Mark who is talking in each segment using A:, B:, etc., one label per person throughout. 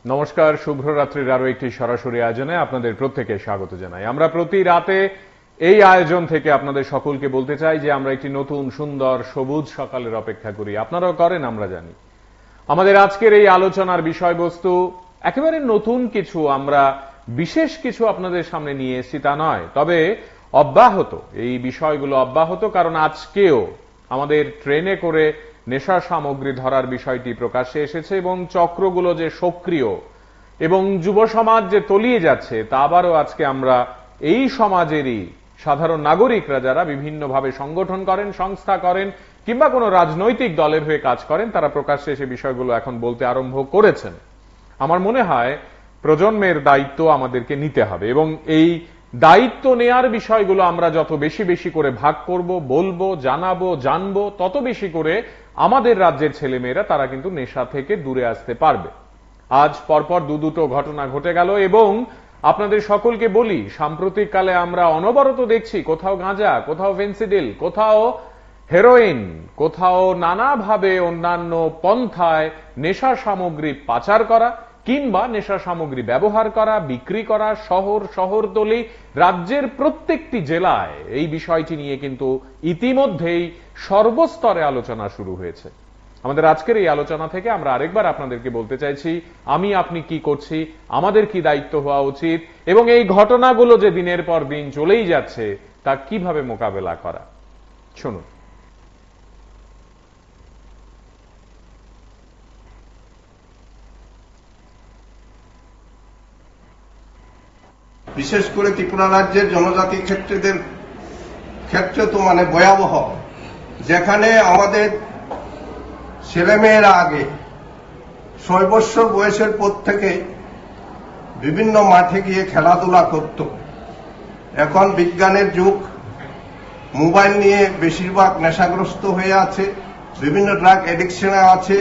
A: নমস্কার, শুভরাত্রির আরো একটি সরাসরি আয়োজনে আপনাদের প্রত্যেককে স্বাগত জানাই। আমরা প্রতি রাতে এই আয়োজন থেকে আপনাদের সকলকে বলতে চাই যে আমরা একটি নতুন সুন্দর সবুজ সকালের অপেক্ষা করি। আপনারাও করেন, আমরা জানি। আমাদের আজকের এই আলোচনার বিষয়বস্তু একেবারে নতুন কিছু, আমরা বিশেষ কিছু আপনাদের সামনে নিয়ে এসেছি তা নয়, তবে অব্যাহত এই বিষয়গুলো অব্যাহত, কারণ আজকেও আমাদের ট্রেনে করে নেশা সামগ্রী ধরার বিষয়টি প্রকাশ্যে এসেছে এবং চক্রগুলো যে সক্রিয় এবং যুব সমাজ যে তলিয়ে যাচ্ছে তা আবারও আজকে আমরা এই সমাজেরই সাধারণ নাগরিকরা যারা বিভিন্নভাবে সংগঠন করেন, সংস্থা করেন কিংবা কোনো রাজনৈতিক দলের হয়ে কাজ করেন, তারা প্রকাশ্যে এসে বিষয়গুলো এখন বলতে আরম্ভ করেছেন। আমার মনে হয় প্রজন্মের দায়িত্ব আমাদেরকে নিতে হবে এবং এই দায়িত্ব নেয়ার বিষয়গুলো আমরা যত বেশি বেশি করে ভাগ করব, বলবো, জানাবো, জানবো, তত বেশি করে আমাদের রাজ্যের ছেলেমেয়েরা তারা কিন্তু নেশা থেকে দূরে আসতে পারবে। আজ পরপর দুটো ঘটনা ঘটে গেল এবং আপনাদের সকলকে বলি, সাম্প্রতিককালে আমরা অনবরত দেখছি কোথাও গাঁজা, কোথাও ফেন্সিডিল, কোথাও হেরোইন, কোথাও নানাভাবে অন্যান্য পন্থায় নেশা সামগ্রী পাচার করা কিংবা নেশা সামগ্রী ব্যবহার করা, বিক্রি করা, শহরতলি, রাজ্যের প্রত্যেকটি জেলায় এই বিষয়টি নিয়ে কিন্তু ইতিমধ্যেই সর্বস্তরে আলোচনা শুরু হয়েছে। আমাদের আজকের এই আলোচনা থেকে আমরা আরেকবার আপনাদেরকে বলতে চাইছি, আমি আপনি কি করছি, আমাদের কি দায়িত্ব হওয়া উচিত এবং এই ঘটনাগুলো যে দিনের পর দিন চলেই যাচ্ছে তা কিভাবে মোকাবেলা করা। শুনুন।
B: বিশেষ করে ত্রিপুরা রাজ্যের জনজাতি ক্ষেত্রদের ক্ষেত্রে তো ভয়াবহ, যেখানে আমাদের ছেলেমেয়েরা আগে 6 বছর বয়সের পর থেকে বিভিন্ন মাঠে গিয়ে খেলাধুলা করত। এখন বিজ্ঞানের যুগ, মোবাইল নিয়ে বেশিরভাগ নেশাগ্রস্ত হয়ে আছে, বিভিন্ন ড্রাগ এডিকশনে আছে।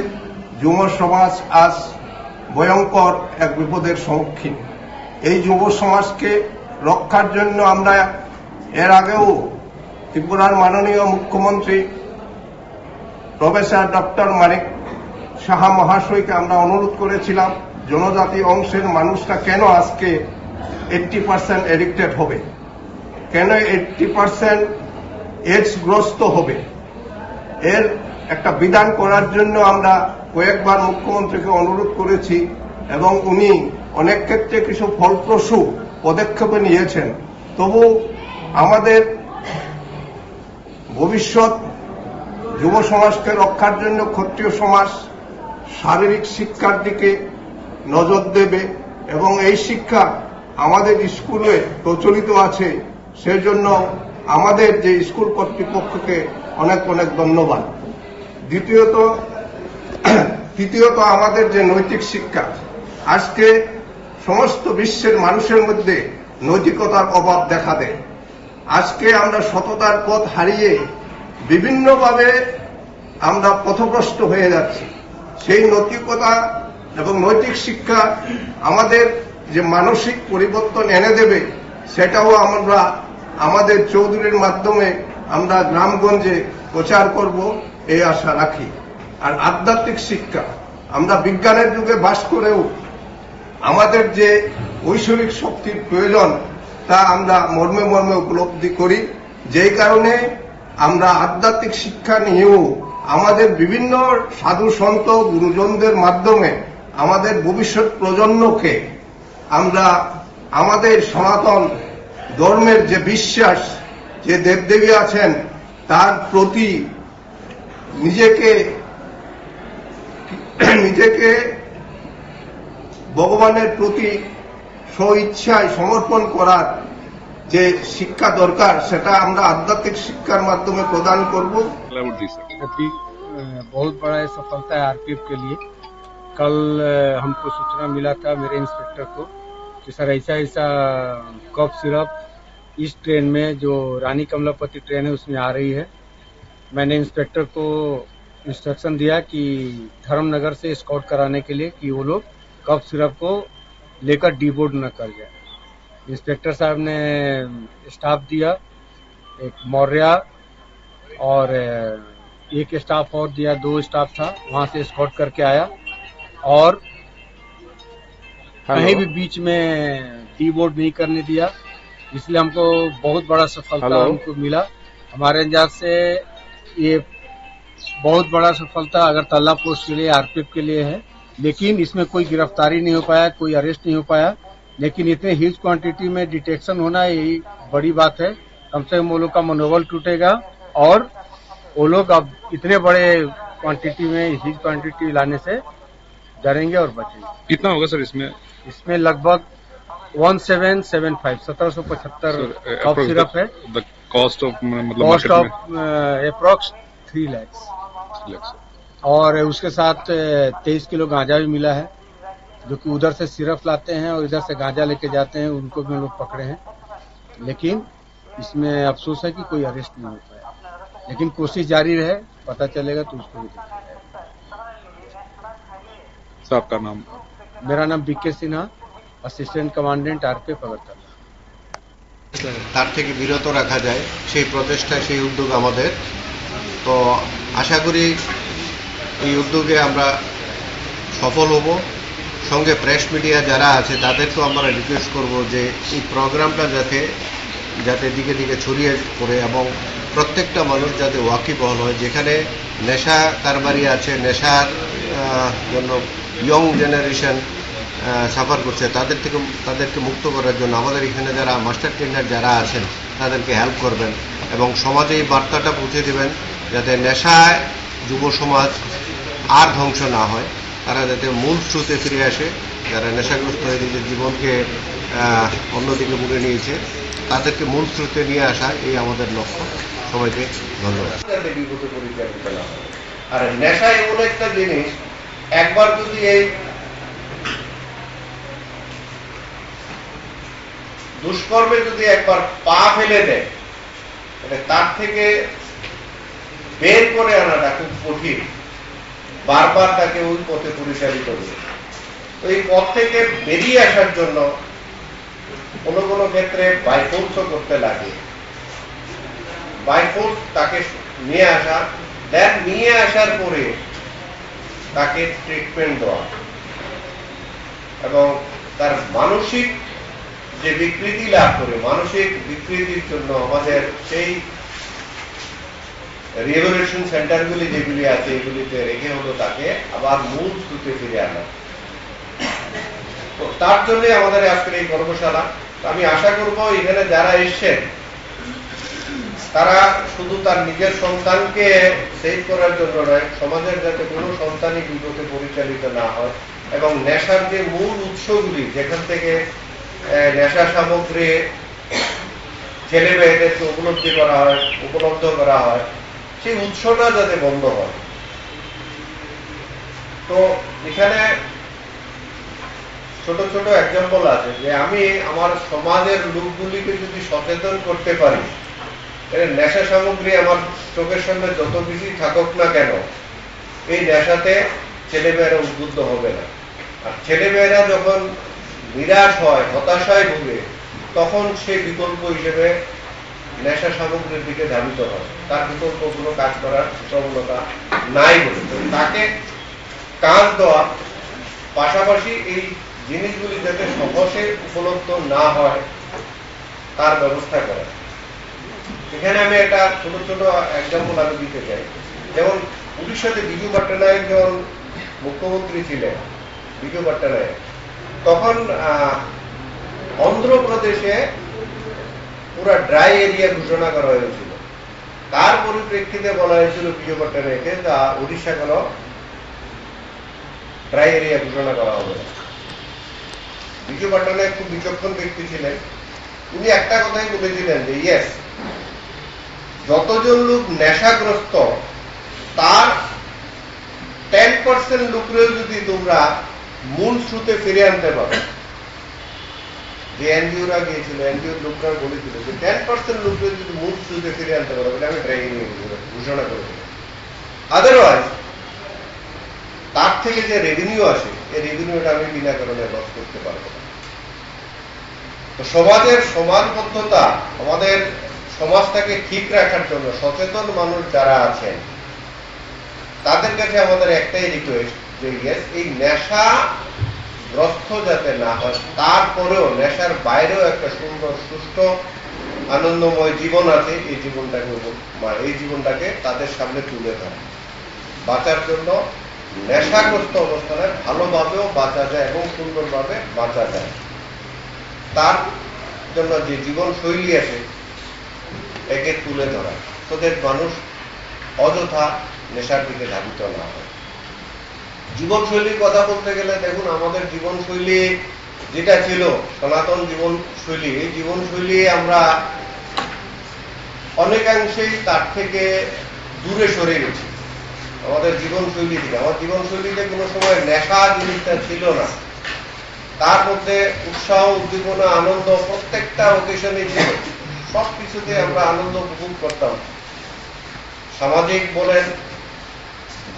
B: যুব সমাজ আজ ভয়ঙ্কর এক বিপদের সম্মুখীন। এই যুব সমাজকে রক্ষার জন্য আমরা এর আগেও ত্রিপুরার মাননীয় মুখ্যমন্ত্রী প্রফেসর ডক্টর মানিক সাহা মহাশয়কে আমরা অনুরোধ করেছিলাম, জনজাতি অংশের মানুষরা কেন আজকে 80% এডিক্টেড হবে, কেন 80% এডসগ্রস্ত হবে, এর একটা বিধান করার জন্য আমরা কয়েকবার মুখ্যমন্ত্রীকে অনুরোধ করেছি এবং উনি অনেক ক্ষেত্রে কিছু ফলপ্রসূ পদক্ষেপ নিয়েছেন। তবু আমাদের ভবিষ্যৎ যুব সমাজকে রক্ষার জন্য ক্ষত্রিয় সমাজ শারীরিক শিক্ষার দিকে নজর দেবে এবং এই শিক্ষা আমাদের স্কুলে প্রচলিত আছে, সেজন্য আমাদের যে স্কুল কর্তৃপক্ষকে অনেক অনেক ধন্যবাদ। তৃতীয়ত আমাদের যে নৈতিক শিক্ষা, আজকে সমস্ত বিশ্বের মানুষের মধ্যে নৈতিকতার অভাব দেখা দেয়। আজকে আমরা সততার পথ হারিয়ে বিভিন্নভাবে আমরা পথভ্রষ্ট হয়ে যাচ্ছি। সেই নৈতিকতা এবং নৈতিক শিক্ষা আমাদের যে মানসিক পরিবর্তন এনে দেবে, সেটাও আমরা আমাদের চৌধুরীর মাধ্যমে আমরা গ্রামগঞ্জে প্রচার করব, এই আশা রাখি। আর আধ্যাত্মিক শিক্ষা, আমরা বিজ্ঞানের যুগে বাস করেও আমাদের যে ঐশ্বরিক শক্তির প্রয়োজন তা আমরা মর্মে মর্মে উপলব্ধি করি। যেই কারণে আমরা আধ্যাত্মিক শিক্ষা নিয়েও আমাদের বিভিন্ন সাধু সন্ত গুরুজনদের মাধ্যমে আমাদের ভবিষ্যৎ প্রজন্মকে আমরা আমাদের সনাতন ধর্মের যে বিশ্বাস, যে দেবদেবী আছেন তার প্রতি নিজেকে ভগবানের প্রতি স্বইচ্ছায় সমর্পণ করার যে শিক্ষা দরকার, সেটা আমরা আধ্যাত্মিক শিক্ষার মাধ্যমে প্রদান করব।
C: अभी बहुत बड़ा सफलता है आरपीएफ के लिए। कल हमको सूचना मिला था मेरे इंस्पेक्टर को कि सर ऐसा ऐसा कफ सिरप इस ट्रेन में जो रानी कमलापति ट्रेन है उसमें आ रही है। मैंने इंस्पेक्टर को इंस्ट्रक्शन दिया कि धर्मनगर से स्काउट कराने के लिए कि वो लोग कफ सिरप को लेकर डीबोर्ड न कर जाए। इंस्पेक्टर साहब ने स्टाफ दिया, एक मौर्य और एक स्टाफ और दिया, 2 स्टाफ था, वहां से स्काउट करके आया और कहीं भी बीच में डीबोर्ड नहीं करने दिया, इसलिए हमको बहुत बड़ा सफलता हमको मिला। हमारे अंदाज से ये बहुत बड़ा सफलता अगरतला पोस्ट के लिए, आरपीएफ के लिए है, लेकिन इसमें कोई गिरफ्तारी नहीं हो पाया, कोई अरेस्ट नहीं हो पाया। लेकिन इतने ह्यूज क्वांटिटी में डिटेक्शन होना यही बड़ी बात है। कम से कम वो लोग का मनोबल टूटेगा और वो लोग अब इतने बड़े क्वांटिटी में ह्यूज क्वांटिटी लाने से डरेंगे और बचेंगे।
D: कितना होगा सर इसमें?
C: इसमें लगभग 1775 कप सिरप है।
D: कॉस्ट ऑफ
C: अप्रॉक्स 3 lakhs और उसके साथ 23 किलो गांजा भी मिला है, जो कि उधर से सिरप लाते हैं और इधर से गांजा लेके जाते हैं, उनको भी हम लोग पकड़े हैं। लेकिन इसमें अफसोस है कि कोई अरेस्ट नहीं हो पाया, लेकिन कोशिश जारी रहे, पता चलेगा तो उसको भी देखेंगे।
D: आपका नाम?
C: मेरा नाम B K Sinha, assistant commandant RPF Agartala.
E: তার থেকে বিরত রাখা যায় সেই প্রচেষ্টা, সেই উদ্যোগ আমাদের। তো আশা করি এই উদ্যোগে আমরা সফল হব। সঙ্গে প্রেস মিডিয়া যারা আছে তাদেরকেও আমরা রিকোয়েস্ট করব যে এই প্রোগ্রামটা যাতে দিকে দিকে ছড়িয়ে পড়ে এবং প্রত্যেকটা মানুষ যাতে ওয়াকিবহল হয়। যেখানে নেশা কারবারি আছে, নেশার জন্য ইয়ং জেনারেশন সাফার করছে, তাদেরকে মুক্ত করার জন্য আমাদের এখানে যারা মাস্টার ট্রেনার যারা আছেন তাদেরকে হেল্প করবেন এবং সমাজে এই বার্তাটা পৌঁছে দেবেন যাতে নেশায় যুব সমাজ আর ধ্বংস না হয়, তারা যাতে মূল স্রোতে ফিরে আসে। যারা নেশাগ্রস্ত হয়ে নিজের জীবনকে অন্যদিকে মুড়ে নিয়েছে তাদেরকে মূল স্রোতে নিয়ে আসা, এই আমাদের লক্ষ্য। সবাইকে ধন্যবাদ।
B: আর নেশা এমন একটা জিনিস, একবার যদি এই দুষ্কর্মে যদি একবার পা ফেলে দেয়, তার থেকে বের করে আনাটা খুব কঠিন। বারবার তাকে ওই পথে পরিচালিত করে। তো এই পথ থেকে বেরিয়ে আসার জন্য কোনো কোনো ক্ষেত্রে বাইফোর্সও করতে লাগে। বাইফোর্স তাকে নিয়ে আসা, দেন নিয়ে আসার পরে তাকে ট্রিটমেন্ট দেওয়া এবং তার মানসিক যে বিকৃতি লাভ করে, মানসিক বিকৃতির জন্য আমাদের সেই রিহ্যাবিলিটেশন সেন্টারগুলি যেগুলি আছে এগুলিতে রেখে হলো তাকে আবার মূল স্রোতে ফিরে আনা। তো তার জন্য আমাদের আজকের এই কর্মশালা। আমি আশা করব এখানে যারা এসছেন তারা শুধু তার নিজের সন্তানকে সেভ করার জন্য নয়, সমাজের যাতে কোনো সন্তানই বিপথে পরিচালিত না হয় এবং নেশার যে মূল উৎসগুলি যেখান থেকে নেশা সামগ্রী ছেলে মেয়েদেরকে উপলব্ধ করা হয় সেই উৎসটা যাতে বন্ধ হয়। তো এখানে ছোট ছোট এক্সাম্পল আছে যে আমি আমার সমাজের লোকগুলিকে যদি সচেতন করতে পারি, নেশা সামগ্রী আমার চোখের সামনে যত বেশি থাকুক না কেন, এই নেশাতে ছেলেমেয়েরা উদ্বুদ্ধ হবে না। আর ছেলেমেয়েরা যখন নিরাশ হয়, হতাশায় ভুগে, তখন সে বিকল্প হিসেবে নেশা সামগ্রীর দিকে ধাবিত হয়। তার বিকল্প কোনো কাজ করার প্রবণতা নাই বলে তাকে কাজ দেওয়া, পাশাপাশি এই জিনিসগুলি যাতে সহজে উপলব্ধ না হয় তার ব্যবস্থা করা। এখানে আমি একটা ছোট ছোট এক্সাম্পল আমি দিতে চাই। যেমন উড়িষ্যাতে বিজু পট্টনায়ক যখন মুখ্যমন্ত্রী ছিলেন, বিজু পট্টনায়ক, তখন অন্ধ্রপ্রদেশে পুরা ড্রাই এরিয়া ঘোষণা করা হয়েছিল। তার পরিপ্রেক্ষিতে বলা হয়েছিল বিজু পট্টনায়ককে উড়িষ্যা কেন ড্রাই এরিয়া ঘোষণা করা হবে না। বিজু পট্টনায়ক খুব বিচক্ষণ ব্যক্তি ছিলেন। উনি একটা কথাই বলেছিলেন যে ইয়েস, যতজন লোক নেশাগ্রস্ত তার 10% লোকরেও যদি তোমরা মূল স্রোতে ফিরে আনতে পারো, যে এনজিওরা গিয়েছিল, এনজিওর লোকরা বলেছিল যে 10% লোকরেও যদি মূল স্রোতে ফিরে আনতে পারো বলে আমি ড্রাই এরিয়া ঘোষণা করেছিলাম। আদারওয়াইজ তার থেকে যে রেভিনিউ আসে, এই রেভিনিউটা আমি বিনা কারণে লস করতে পারবো না। তো সমাজের সমাজবদ্ধতা, আমাদের সমাজটাকে ঠিক রাখার জন্য সচেতন মানুষ যারা আছেন তাদের কাছে আমাদের একটাই রিকোয়েস্ট যে এই নেশা
E: গ্রস্ত যাতে না হয়, তারপরেও নেশার বাইরেও একটা সুন্দর সুস্থ আনন্দময় জীবন আছে, এই জীবনটাকে তাদের সামনে তুলে ধরা। বাঁচার জন্য নেশাগ্রস্ত অবস্থানে ভালোভাবেও বাঁচা যায় এবং সুন্দরভাবে বাঁচা যায়। তার জন্য যে জীবন শৈলী আছে একে তুলে ধরা, তাদের মানুষ অযথা নেশার দিকে ধাবিত না হয়। জীবনশৈলীর কথা বলতে গেলে দেখুন, আমাদের জীবনশৈলী যেটা ছিল সনাতন জীবনশৈলী, এই জীবনশৈলী আমরা অনেকাংশেই তার থেকে দূরে সরে গেছি। আমাদের জীবনশৈলী থেকে, আমার জীবনশৈলীতে কোনো সময় নেশা জিনিসটা ছিল না, তার মধ্যে উৎসাহ, উদ্দীপনা, আনন্দ প্রত্যেকটা অকেশনে ছিল। সবকিছুতে আমরা আনন্দ উপভোগ করতাম। সামাজিক বলেন,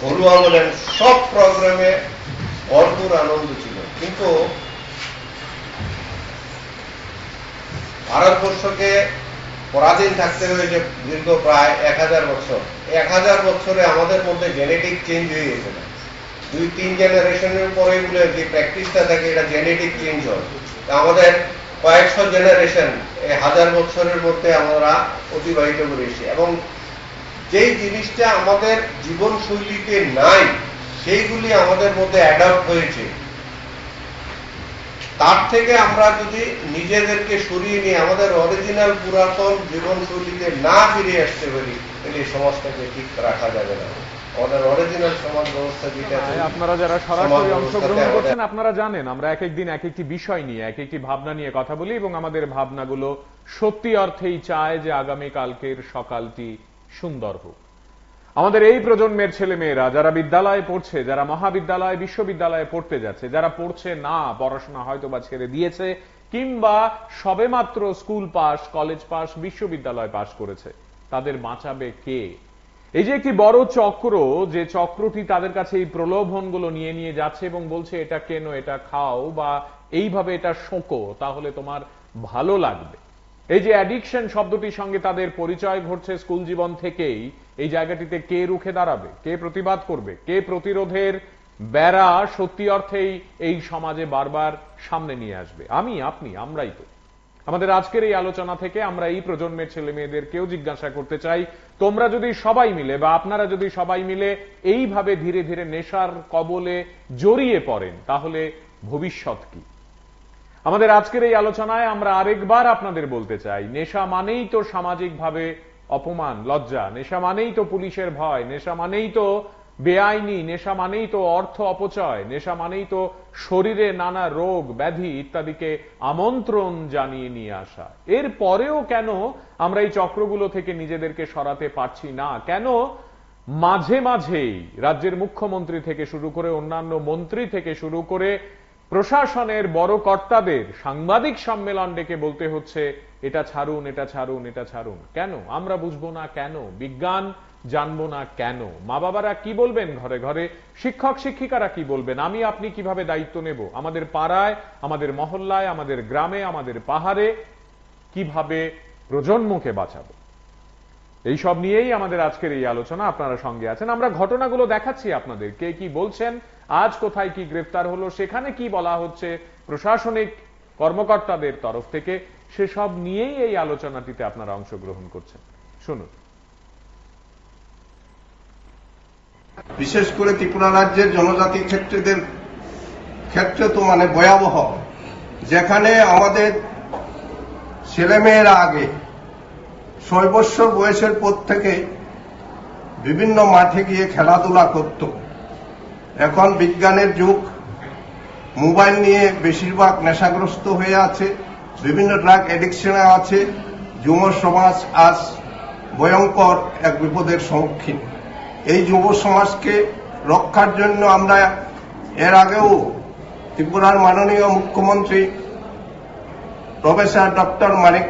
E: ঘরোয়া বলেন, সব প্রোগ্রামে ভরপুর আনন্দ ছিল। কিন্তু ভারতবর্ষকে পরাধীন থাকতে হয়েছে দীর্ঘ প্রায় 1000 বছর। 1000 বছরে আমাদের মধ্যে জেনেটিক চেঞ্জ হয়ে গেছে না। 2-3 জেনারেশনের পরে বলে যে প্র্যাকটিসটা থাকে, এটা জেনেটিক চেঞ্জ হয়। আমাদের কয়েকশো জেনারেশন এই 1000 বছরের মধ্যে আমরা অতিবাহিত করেছি, এবং যেই জিনিসটা আমাদের জীবনশৈলীতে নাই সেইগুলি আমাদের মধ্যে অ্যাডপ্ট হয়েছে। তার থেকে আমরা যদি নিজেদেরকে সরিয়ে নিয়ে আমাদের অরিজিনাল পুরাতন জীবনশৈলীতে না ফিরে আসতে পারি, তাহলে এই সমাজটাকে ঠিক রাখা যাবে না। আমাদের অরিজিনাল সমাজ ব্যবস্থা যেটা,
A: আপনারা যারা সরাসরি অংশগ্রহণ করছেন আপনারা জানেন আমরা এক একদিন এক একটি বিষয় নিয়ে, এক একটি ভাবনা নিয়ে কথা বলি, এবং আমাদের ভাবনাগুলো সত্যি অর্থেই চায় যে আগামীকালকের সকালটি সুন্দর হোক। আমাদের এই প্রজন্মের ছেলে মেয়েরা যারা বিদ্যালয়ে পড়ছে, যারা মহাবিদ্যালয় বিশ্ববিদ্যালয়ে পড়তে যাচ্ছে, যারা পড়ছে না, পড়াশোনা হয়তো বা ছেড়ে দিয়েছে, কিংবা সবেমাত্র স্কুল পাস, কলেজ পাস, বিশ্ববিদ্যালয় পাস করেছে, তাদের বাঁচাবে কে? এই যে একটি বড় চক্র, যে চক্রটি তাদের কাছে এই প্রলোভনগুলো নিয়ে নিয়ে যাচ্ছে এবং বলছে এটা কেন, এটা খাও, বা এইভাবে এটা শোঁকো, তাহলে তোমার ভালো লাগবে। এই যে অ্যাডিকশন শব্দটির সঙ্গে তাদের পরিচয় ঘটছে স্কুল জীবন থেকেই, এই জায়গাটিতে কে রুখে দাঁড়াবে, কে প্রতিবাদ করবে, কে প্রতিরোধের বেড়া সত্যি অর্থেই এই সমাজে বারবার সামনে নিয়ে আসবে? আমি, আপনি, আমরাই তো। আমাদের আজকের এই আলোচনা থেকে আমরা এই প্রজন্মের ছেলে মেয়েদেরকেও জিজ্ঞাসা করতে চাই, তোমরা যদি সবাই মিলে বা আপনারা যদি সবাই মিলে এইভাবে ধীরে ধীরে নেশার কবলে জড়িয়ে পড়েন, তাহলে ভবিষ্যৎ কি? আমাদের আজকের এই আলোচনায় আমরা আরেকবার আপনাদের বলতে চাই, নেশা মানেই তো সামাজিকভাবে অপমান, লজ্জা, নেশা মানেই তো পুলিশের ভয়, নেশা মানেই তো বেআইনি, নেশা মানেই তো অর্থ অপচয়, নেশা মানেই তো শরীরে নানা রোগ ব্যাধি ইত্যাদিকে আমন্ত্রণ জানিয়ে নিয়ে আসা। এর পরেও কেন আমরা এই চক্রগুলো থেকে নিজেদেরকে সরাতে পারছি না? কেন মাঝে মাঝেই রাজ্যের মুখ্যমন্ত্রী থেকে শুরু করে অন্যান্য মন্ত্রী থেকে শুরু করে প্রশাসনের বড় কর্তাদের সাংবাদিক সম্মেলন ডেকে বলতে হচ্ছে এটা ছাড়ুন, এটা ছাড়ুন, এটা ছাড়ুন? কেন? আমরা বুঝবো না কেন? বিজ্ঞান জানবো না কেন? মা বাবারা কি বলবেন ঘরে ঘরে? শিক্ষক শিক্ষিকারা কি বলবেন? আমি আপনি কিভাবে দায়িত্ব নেব? আমাদের পাড়ায়, আমাদের মহল্লায়, আমাদের গ্রামে, আমাদের পাহাড়ে কিভাবে প্রজন্মকে বাঁচাবো? এইসব নিয়েই আমাদের আজকের এই আলোচনা। আপনারা সঙ্গে আছেন, আমরা ঘটনাগুলো দেখাচ্ছি আপনাদের, কে কি বলছেন, আজ কোথায় কি গ্রেফতার হলো, সেখানে কি বলা হচ্ছে প্রশাসনিক কর্মকর্তাদের তরফ থেকে, সেসব নিয়েই এই আলোচনাটিতে আপনারা অংশগ্রহণ করছেন। শুনুন।
B: বিশেষ করে ত্রিপুরা রাজ্যের জনজাতি ক্ষেত্রদের ক্ষেত্রে তো মানে ভয়াবহ, যেখানে আমাদের ছেলেমেয়েরা আগে 6 বছর বয়সের পর থেকে বিভিন্ন মাঠে গিয়ে খেলাধুলা করত। এখন বিজ্ঞানের যুগ, মোবাইল নিয়ে বেশিরভাগ নেশাগ্রস্ত হয়ে আছে, বিভিন্ন ড্রাগ এডিকশনে আছে। যুব সমাজ আজ ভয়ঙ্কর এক বিপদের সম্মুখীন। এই যুব সমাজকে রক্ষার জন্য আমরা এর আগেও ত্রিপুরার মাননীয় মুখ্যমন্ত্রী প্রফেসর ডক্টর মানিক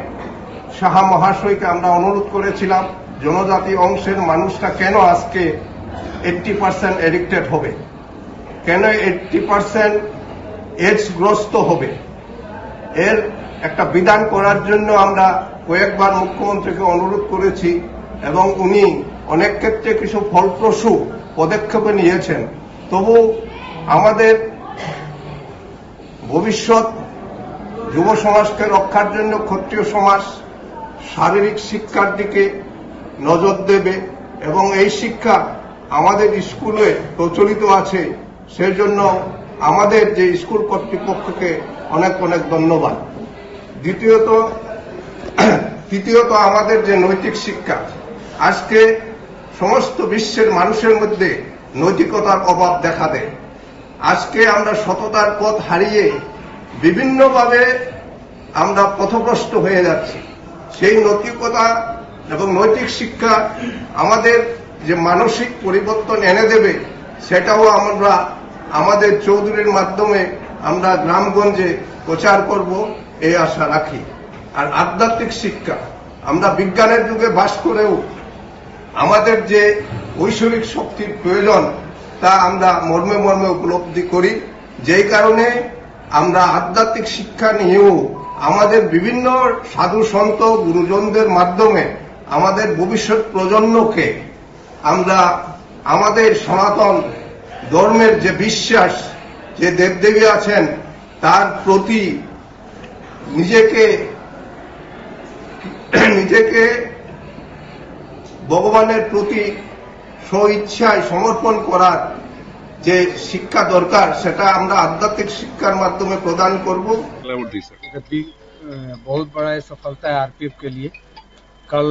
B: সাহা মহাশয়কে আমরা অনুরোধ করেছিলাম, জনজাতি অংশের মানুষটা কেন আজকে 80% এডিক্টেড হবে, কেন 80% এডসগ্রস্ত হবে, এর একটা বিধান করার জন্য আমরা কয়েকবার মুখ্যমন্ত্রীকে অনুরোধ করেছি, এবং উনি অনেক ক্ষেত্রে কিছু ফলপ্রসূ পদক্ষেপ নিয়েছেন। তবু আমাদের ভবিষ্যৎ যুব সমাজকে রক্ষার জন্য ক্ষত্রিয় সমাজ শারীরিক শিক্ষার দিকে নজর দেবে এবং এই শিক্ষা আমাদের স্কুলে প্রচলিত আছে। সেজন্য আমাদের যে স্কুল কর্তৃপক্ষকে অনেক অনেক ধন্যবাদ। তৃতীয়ত আমাদের যে নৈতিক শিক্ষা, আজকে সমস্ত বিশ্বের মানুষের মধ্যে নৈতিকতার অভাব দেখা দেয়। আজকে আমরা সততার পথ হারিয়ে বিভিন্নভাবে আমরা পথভ্রষ্ট হয়ে যাচ্ছি। সেই নৈতিকতা এবং নৈতিক শিক্ষা আমাদের যে মানসিক পরিবর্তন এনে দেবে, সেটাও আমরা আমাদের চৌধুরীর মাধ্যমে আমরা গ্রামগঞ্জে প্রচার করব এই আশা রাখি। আর আধ্যাত্মিক শিক্ষা, আমরা বিজ্ঞানের যুগে বাস করেও আমাদের যে ঐশ্বরিক শক্তির প্রয়োজন তা আমরা মর্মে মর্মে উপলব্ধি করি। যেই কারণে আমরা আধ্যাত্মিক শিক্ষা নিয়েও আমাদের বিভিন্ন সাধু সন্ত গুরুজনদের মাধ্যমে আমাদের ভবিষ্যৎ প্রজন্মকে আমরা আমাদের সনাতন ধর্মের যে বিশ্বাস, যে দেবদেবী আছেন তার প্রতি নিজেকে ভগবানের প্রতি স্বইচ্ছায় সমর্পণ করার যে শিক্ষা দরকার, সেটা আমরা আধ্যাত্মিক শিক্ষার মাধ্যমে প্রদান করব।
C: बहुत बड़ा सफलता है आरपीएफ के लिए। कल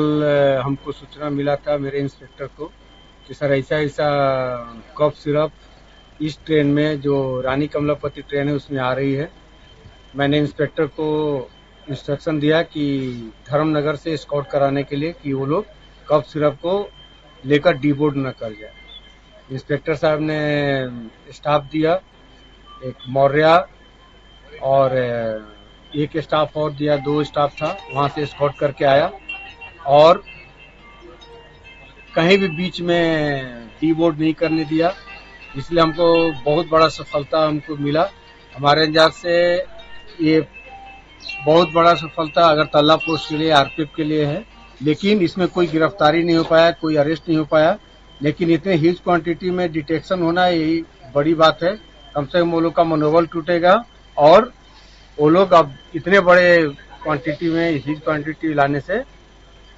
C: हमको सूचना मिला था मेरे इंस्पेक्टर को कि सर ऐसा कफ सिरप इस ट्रेन में जो रानी कमलापति ट्रेन है उसमें आ रही है। मैंने इंस्पेक्टर को इंस्ट्रक्शन दिया कि धर्मनगर से स्काउट कराने के लिए कि वो लोग कफ सिरप को लेकर डीबोर्ड न कर जाए। इंस्पेक्टर साहब ने स्टाफ दिया, एक मौर्य और एक स्टाफ और दिया, 2 स्टाफ था, वहां से स्काउट करके आया और कहीं भी बीच में डीबोर्ड नहीं करने दिया। इसलिए हमको बहुत बड़ा सफलता हमको मिला। हमारे अंदाज से ये बहुत बड़ा सफलता अगरतला पोस्ट के लिए, आरपीएफ के लिए है। लेकिन इसमें कोई गिरफ्तारी नहीं हो पाया, कोई अरेस्ट नहीं हो पाया। लेकिन इतने ह्यूज क्वांटिटी में डिटेक्शन होना यही बड़ी बात है। कम से कम वो लोग का मनोबल टूटेगा और वो लोग अब इतने बड़े क्वांटिटी में ह्यूज क्वांटिटी लाने से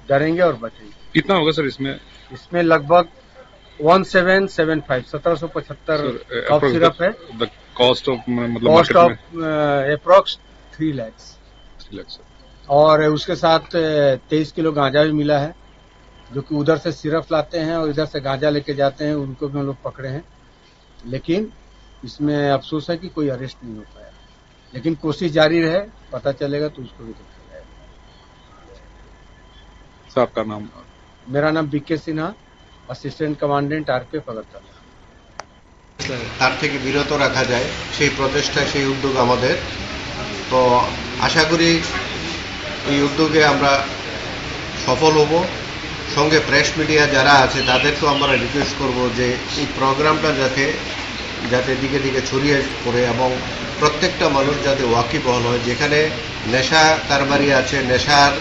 C: डरेंगे और बचेंगे।
D: कितना होगा सर इसमें?
C: इसमें लगभग 1775 कफ सिरप है।
D: द कॉस्ट ऑफ मतलब
C: कॉस्ट ऑफ अप्रोक्स 3 lakhs। और उसके साथ 23 किलो गांजा भी मिला है, जो कि उधर से सिरप लाते हैं और इधर से गांजा लेके जाते हैं, उनको भी हम लोग पकड़े हैं। लेकिन इसमें अफसोस है कि कोई अरेस्ट नहीं हो पाया, लेकिन कोशिश जारी रहे, पता चलेगा तो उसको भी देखा जाएगा।
D: सर आपका नाम?
C: मेरा नाम B K Sinha, assistant commandant RPF Agartala.
E: তার থেকে বিরত রাখা যায় সেই প্রচেষ্টা, সেই উদ্যোগ আমাদের। তো আশা করি এই উদ্যোগে আমরা সফল হব। সঙ্গে প্রেস মিডিয়া যারা আছে তাদেরকেও আমরা রিকোয়েস্ট করব যে এই প্রোগ্রামটা যাতে দিকে দিকে ছড়িয়ে পড়ে এবং প্রত্যেকটা মানুষ যাতে ওয়াকিবহল হয়। যেখানে নেশা কারবারি আছে, নেশার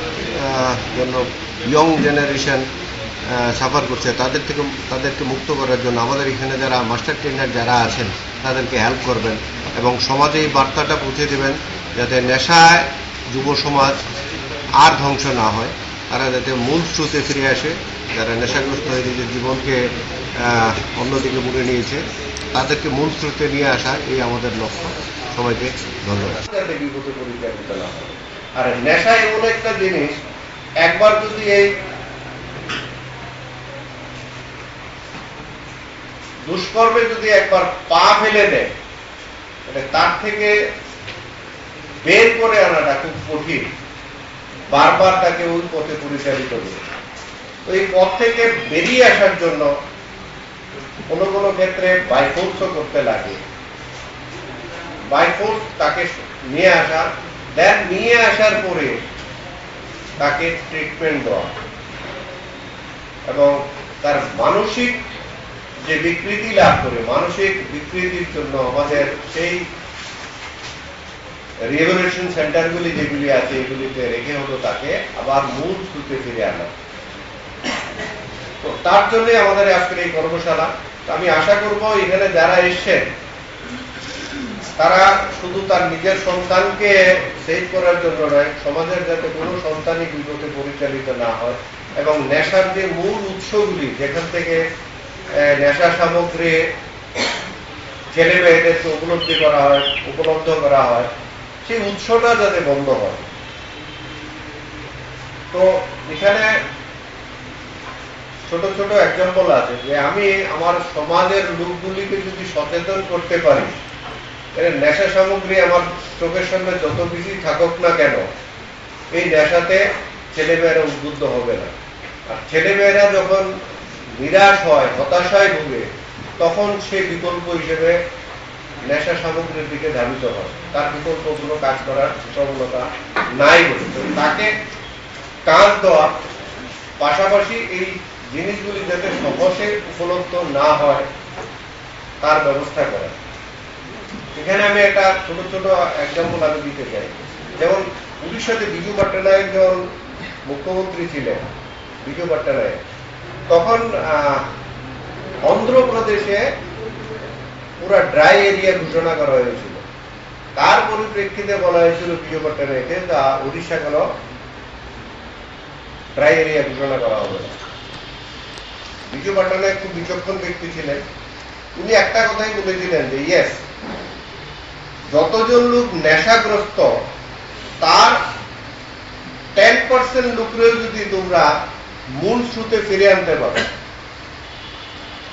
E: জন্য ইয়ং জেনারেশন সাফার করছে, তাদেরকে মুক্ত করার জন্য আমাদের এখানে যারা মাস্টার ট্রেনার যারা আছেন তাদেরকে হেল্প করবেন এবং সমাজে এই বার্তাটা পৌঁছে দেবেন যাতে নেশায় যুব সমাজ আর ধ্বংস না হয়, তারা যাতে মূল স্রোতে ফিরে আসে। যারা নেশাগ্রস্ত হয়ে নিজের জীবনকে অন্যদিকে মুড়ে নিয়েছে তাদেরকে মূল স্রোতে নিয়ে আসা, এই আমাদের লক্ষ্য। সবাইকে ধন্যবাদ।
B: আর নেশা এমন একটা জিনিস, একবার যদি এই দুষ্কর্মে যদি একবার পা ফেলে দেয়, তার থেকে বের করে আনাটা খুব কঠিন। বারবার তাকে ওই পথে পরিচালিত করে। তো এই পথ থেকে বেরিয়ে আসার জন্য কোনো কোনো ক্ষেত্রে বাইফোর্সও করতে লাগে। বাইফোর্স তাকে নিয়ে আসা, দেন নিয়ে আসার পরে তাকে ট্রিটমেন্ট দেওয়া এবং তার মানসিক যে বিকৃতি লাভ করে, মানসিক বিকৃতির জন্য আমাদের সেই রিহ্যাবিলিটেশন সেন্টারগুলি যেগুলি আছে এগুলিতে রেখে হলো তাকে আবার মূল স্রোতে ফিরে আনা। তো তার জন্য আমাদের আজকের এই কর্মশালা। আমি আশা করব এখানে যারা এসছেন
E: তারা শুধু তার নিজের সন্তানকে সেভ করার জন্য নয়, সমাজের যাতে কোনো সন্তানই বিপথে পরিচালিত না হয় এবং নেশার যে মূল উৎসগুলি যেখান থেকে নেশা সামগ্রী ছেলে মেয়েদেরকে উপলব্ধ করা হয় সেই উৎসটা যাতে বন্ধ হয়। তো এখানে ছোট ছোট এক্সাম্পল আছে যে আমি আমার সমাজের লোকগুলিকে যদি সচেতন করতে পারি, নেশা সামগ্রী আমার চোখের সামনে যত বেশি থাকুক না কেন, এই নেশাতে ছেলেমেয়েরা উদ্বুদ্ধ হবে না। আর ছেলেমেয়েরা যখন নিরাশ হয়, হতাশায় ভুগে, তখন সে বিকল্প হিসেবে নেশা সামগ্রীর দিকে ধাবিত হয়, তার বিকল্প কোনো কাজ করার প্রবণতা নাই বলে। তাকে কাজ দেওয়া, পাশাপাশি এই জিনিসগুলি যাতে সহজে উপলব্ধ না হয় তার ব্যবস্থা করা। এখানে আমি একটা ছোট ছোট এক্সাম্পল আমি দিতে চাই। যেমন উড়িষ্যাতে বিজু পট্টনায়ক যখন মুখ্যমন্ত্রী ছিলেন, বিজু পট্টনায়ক, তখন অন্ধ্রপ্রদেশে পুরা ড্রাই এরিয়া ঘোষণা করা হয়েছিল। তার পরিপ্রেক্ষিতে বলা হয়েছিল বিজু পট্টনায়ককে উড়িষ্যা কেন ড্রাই এরিয়া ঘোষণা করা হবে না। বিজু পট্টনায়ক খুব বিচক্ষণ ব্যক্তি ছিলেন। উনি একটা কথাই বলেছিলেন যে ইয়েস, যতজন লোক নেশাগ্রস্ত তার 10% লোকরেও যদি তোমরা মূল স্রোতে ফিরে আনতে পারো,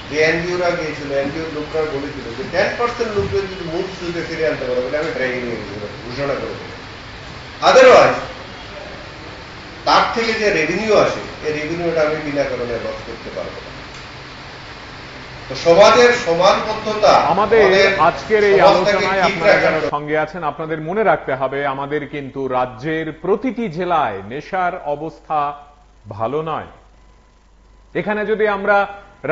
E: যে এনজিওরা গিয়েছিল, এনজিও লোকরা বলেছিল যে 10% লোকরেও যদি মূল স্রোতে ফিরে আনতে পারো বলে আমি ট্রাই ঘোষণা করে দিই। আদারওয়াইজ তার থেকে যে রেভিনিউ আসে, এই রেভিনিউটা আমি বিনা কারণে লস করতে পারবো না। তো সমাজের সমানবদ্ধতা
A: আমাদের আজকের এই আলোচনায় আপনারা যারা সঙ্গে আছেন, আপনাদের মনে রাখতে হবে আমাদের কিন্তু রাজ্যের প্রতিটি জেলায় নেশার অবস্থা ভালো নয়। এখানে যদি আমরা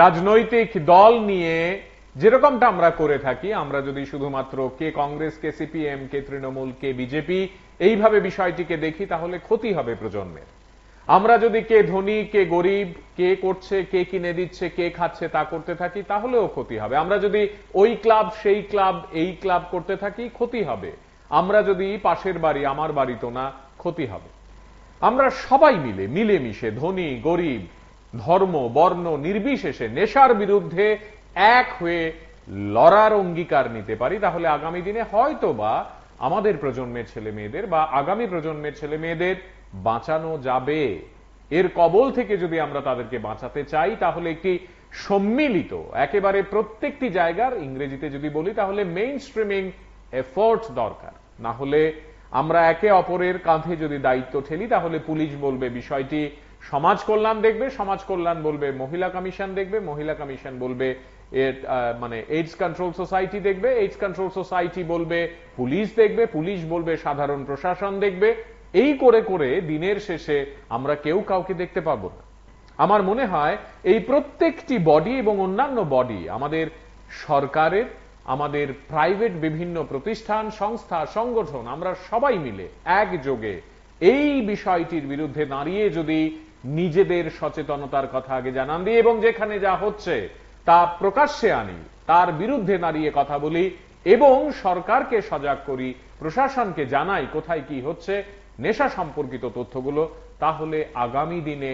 A: রাজনৈতিক দল নিয়ে যেরকমটা আমরা করে থাকি, আমরা যদি শুধুমাত্র কে কংগ্রেস, কে সিপিএম, কে তৃণমূল, কে বিজেপি এইভাবে বিষয়টিকে দেখি, তাহলে ক্ষতি হবে প্রজন্মের। আমরা যদি কে ধনী, কে গরিব, কে করছে, কে কিনে দিচ্ছে, কে খাচ্ছে তা করতে থাকি, তাহলেও ক্ষতি হবে। আমরা যদি ওই ক্লাব, সেই ক্লাব, এই ক্লাব করতে থাকি, ক্ষতি হবে। আমরা যদি পাশের বাড়ি, আমার বাড়ি তো না, ক্ষতি হবে। আমরা সবাই মিলেমিশে ধনী গরিব, ধর্ম বর্ণ নির্বিশেষে নেশার বিরুদ্ধে এক হয়ে লড়ার অঙ্গীকার নিতে পারি, তাহলে আগামী দিনে হয়তো বা আমাদের প্রজন্মের ছেলে মেয়েদের বা আগামী প্রজন্মের ছেলে মেয়েদের বাঁচানো যাবে। এর কবল থেকে যদি আমরা তাদেরকে বাঁচাতে চাই, তাহলে একটি সম্মিলিত একেবারে প্রত্যেকটি জায়গার, ইংরেজিতে যদি বলি তাহলে মেইন স্ট্রিমিং এফোর্ট দরকার। না হলে আমরা একে অপরের কাঁধে যদি দায়িত্ব ঠেলি, তাহলে পুলিশ বলবে বিষয়টি সমাজ কল্যাণ দেখবে, সমাজ কল্যাণ বলবে মহিলা কমিশন দেখবে, মহিলা কমিশন বলবে মানে এইডস কন্ট্রোল সোসাইটি দেখবে, এইডস কন্ট্রোল সোসাইটি বলবে পুলিশ দেখবে, পুলিশ বলবে সাধারণ প্রশাসন দেখবে। এই করে করে দিনের শেষে আমরা কেউ কাউকে দেখতে পাবো না। আমার মনে হয় এই প্রত্যেকটি বডি এবং অন্যান্য বডি, আমাদের সরকারের, আমাদের প্রাইভেট বিভিন্ন প্রতিষ্ঠান, সংস্থা, সংগঠন, আমরা সবাই মিলে একযোগে এই বিষয়টির বিরুদ্ধে দাঁড়িয়ে যদি নিজেদের সচেতনতার কথা আগে জানান দিই এবং যেখানে যা হচ্ছে তা প্রকাশ্যে আনি, তার বিরুদ্ধে দাঁড়িয়ে কথা বলি এবং সরকারকে সজাগ করি, প্রশাসনকে জানাই কোথায় কি হচ্ছে, নেশা সম্পর্কিত তথ্যগুলো, তাহলে আগামী দিনে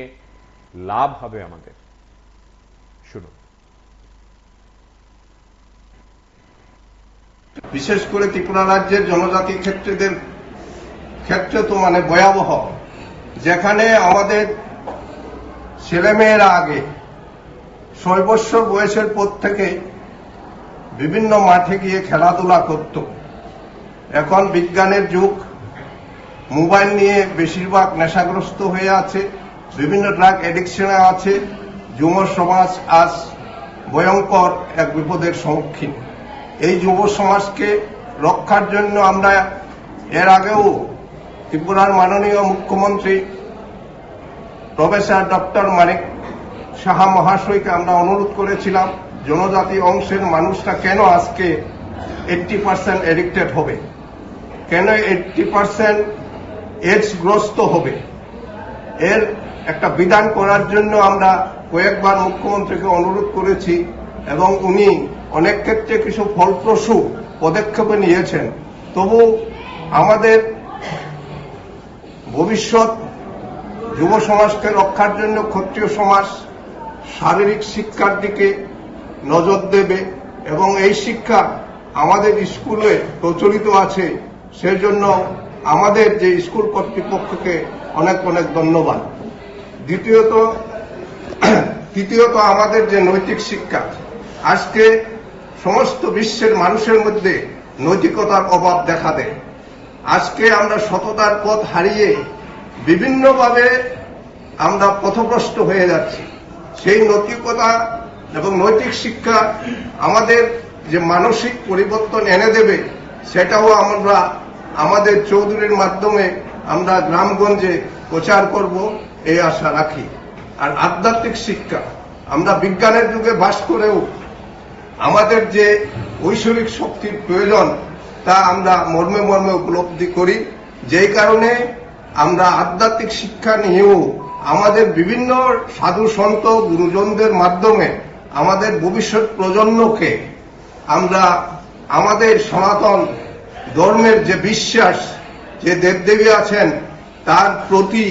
A: লাভ হবে আমাদের। শুনুন।
B: বিশেষ করে ত্রিপুরা রাজ্যের জনজাতি ক্ষেত্রদের ক্ষেত্রে তো মানে ভয়াবহ, যেখানে আমাদের ছেলেমেয়েরা আগে 6 বছর বয়সের পর থেকে বিভিন্ন মাঠে গিয়ে খেলাধুলা করত। এখন বিজ্ঞানের যুগ, মোবাইল নিয়ে বেশিরভাগ নেশাগ্রস্ত হয়ে আছে, বিভিন্ন ড্রাগ এডিকশনে আছে। যুব সমাজ আজ ভয়ঙ্কর এক বিপদের সম্মুখীন। এই যুব সমাজকে রক্ষার জন্য আমরা এর আগেও ত্রিপুরার মাননীয় মুখ্যমন্ত্রী প্রফেসর ডক্টর মানিক সাহা মহাশয়কে আমরা অনুরোধ করেছিলাম, জনজাতি অংশের মানুষরা কেন আজকে 80% এডিক্টেড হবে, কেন 80% এইডসগ্রস্ত হবে, এর একটা বিধান করার জন্য আমরা কয়েকবার মুখ্যমন্ত্রীকে অনুরোধ করেছি এবং উনি অনেক ক্ষেত্রে কিছু ফলপ্রসূ পদক্ষেপ নিয়েছেন, তবু আমাদের ভবিষ্যৎ যুব সমাজকে রক্ষার জন্য ক্ষত্রিয় সমাজ শারীরিক শিক্ষার দিকে নজর দেবে এবং এই শিক্ষা আমাদের স্কুলে প্রচলিত আছে। সেজন্য আমাদের যে স্কুল কর্তৃপক্ষকে অনেক অনেক ধন্যবাদ। তৃতীয়ত আমাদের যে নৈতিক শিক্ষা, আজকে সমস্ত বিশ্বের মানুষের মধ্যে নৈতিকতার অভাব দেখা দেয়। আজকে আমরা সততার পথ হারিয়ে বিভিন্নভাবে আমরা পথভ্রষ্ট হয়ে যাচ্ছি। সেই নৈতিকতা এবং নৈতিক শিক্ষা আমাদের যে মানসিক পরিবর্তন এনে দেবে, সেটাও আমরা আমাদের চৌধুরীর মাধ্যমে আমরা গ্রামগঞ্জে প্রচার করব এই আশা রাখি। আর আধ্যাত্মিক শিক্ষা, আমরা বিজ্ঞানের যুগে বাস করেও আমাদের যে ঐশ্বরিক শক্তির প্রয়োজন তা আমরা মর্মে মর্মে উপলব্ধি করি। যেই কারণে আমরা আধ্যাত্মিক শিক্ষা নিয়েও আমাদের বিভিন্ন সাধু সন্ত গুরুজনদের মাধ্যমে আমাদের ভবিষ্যৎ প্রজন্মকে আমরা আমাদের সনাতন ধর্মের যে বিশ্বাস, যে দেবদেবী আছেন তার প্রতি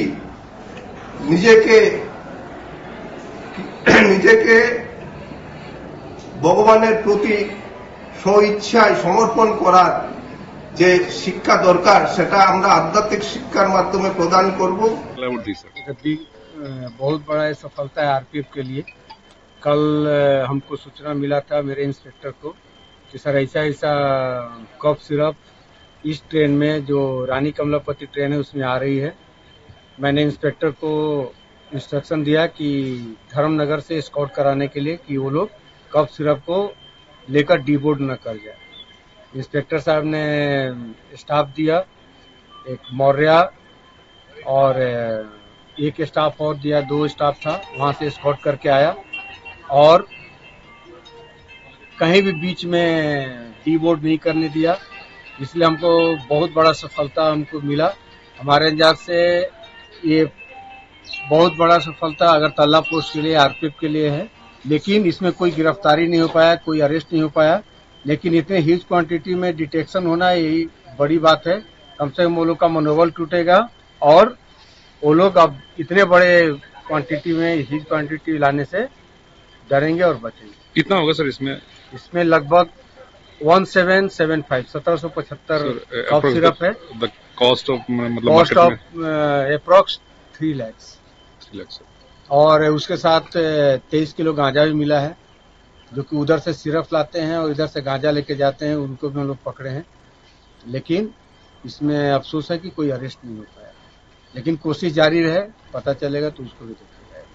B: নিজেকে ভগবানের প্রতি স্বইচ্ছায় সমর্পণ করার যে শিক্ষা দরকার, সেটা আমরা আধ্যাত্মিক শিক্ষার মাধ্যমে প্রদান করব।
C: बहुत बड़ा सफलता है आरपीएफ के लिए। कल हमको सूचना मिला था मेरे इंस्पेक्टर को कि सर ऐसा कफ सिरप इस ट्रेन में जो रानी कमलापति ट्रेन है उसमें आ रही है। मैंने इंस्पेक्टर को इंस्ट्रक्शन दिया कि धर्मनगर से स्काउट कराने के लिए कि वो लोग कफ सिरप को लेकर डीबोर्ड न कर जाए। इंस्पेक्टर साहब ने स्टाफ दिया, एक मौर्य और एक स्टाफ और दिया, 2 स्टाफ था, वहां से स्काउट करके आया और कहीं भी बीच में डीबोर्ड नहीं करने दिया। इसलिए हमको बहुत बड़ा सफलता हमको मिला। हमारे अंदाज से ये बहुत बड़ा सफलता अगरतला पोस्ट के लिए, आरपीएफ के लिए है। लेकिन इसमें कोई गिरफ्तारी नहीं हो पाया, कोई अरेस्ट नहीं हो पाया। लेकिन इतने ह्यूज क्वांटिटी में डिटेक्शन होना यही बड़ी बात है। कम से कम वो लोग का मनोबल टूटेगा और वो लोग अब इतने बड़े क्वांटिटी में ह्यूज क्वांटिटी लाने से डरेंगे और बचेंगे।
D: कितना होगा सर इसमें?
C: इसमें लगभग 1775 कफ सिरप है।
D: कॉस्ट ऑफ मतलब
C: कॉस्ट ऑफ अप्रोक्स 3 लाख। और उसके साथ 23 किलो गांजा भी मिला है, जो कि उधर से सिरप लाते हैं और इधर से गांजा लेके जाते हैं, उनको भी हम लोग पकड़े हैं। लेकिन इसमें अफसोस है कि कोई अरेस्ट नहीं हो पाया, लेकिन कोशिश जारी रहे, पता चलेगा तो उसको भी देखा जाएगा।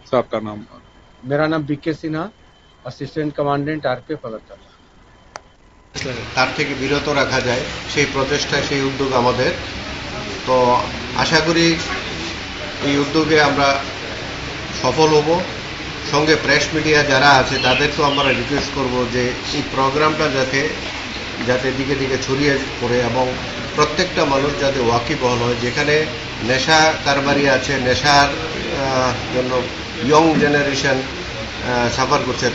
D: साहब का नाम?
C: मेरा नाम B K Sinha, assistant commandant RPF Agartala.
E: তার থেকে বিরত রাখা যায় সেই প্রচেষ্টা, সেই উদ্যোগ আমাদের। তো আশা করি এই উদ্যোগে আমরা সফল হব। সঙ্গে প্রেস মিডিয়া যারা আছে তাদেরকেও আমরা রিকোয়েস্ট করব যে এই প্রোগ্রামটা যাতে দিকে দিকে ছড়িয়ে পড়ে এবং প্রত্যেকটা মানুষ যাতে ওয়াকিবহল হয়। যেখানে নেশা কারবারি আছে, নেশার জন্য ইয়ং জেনারেশন সাফার করছে,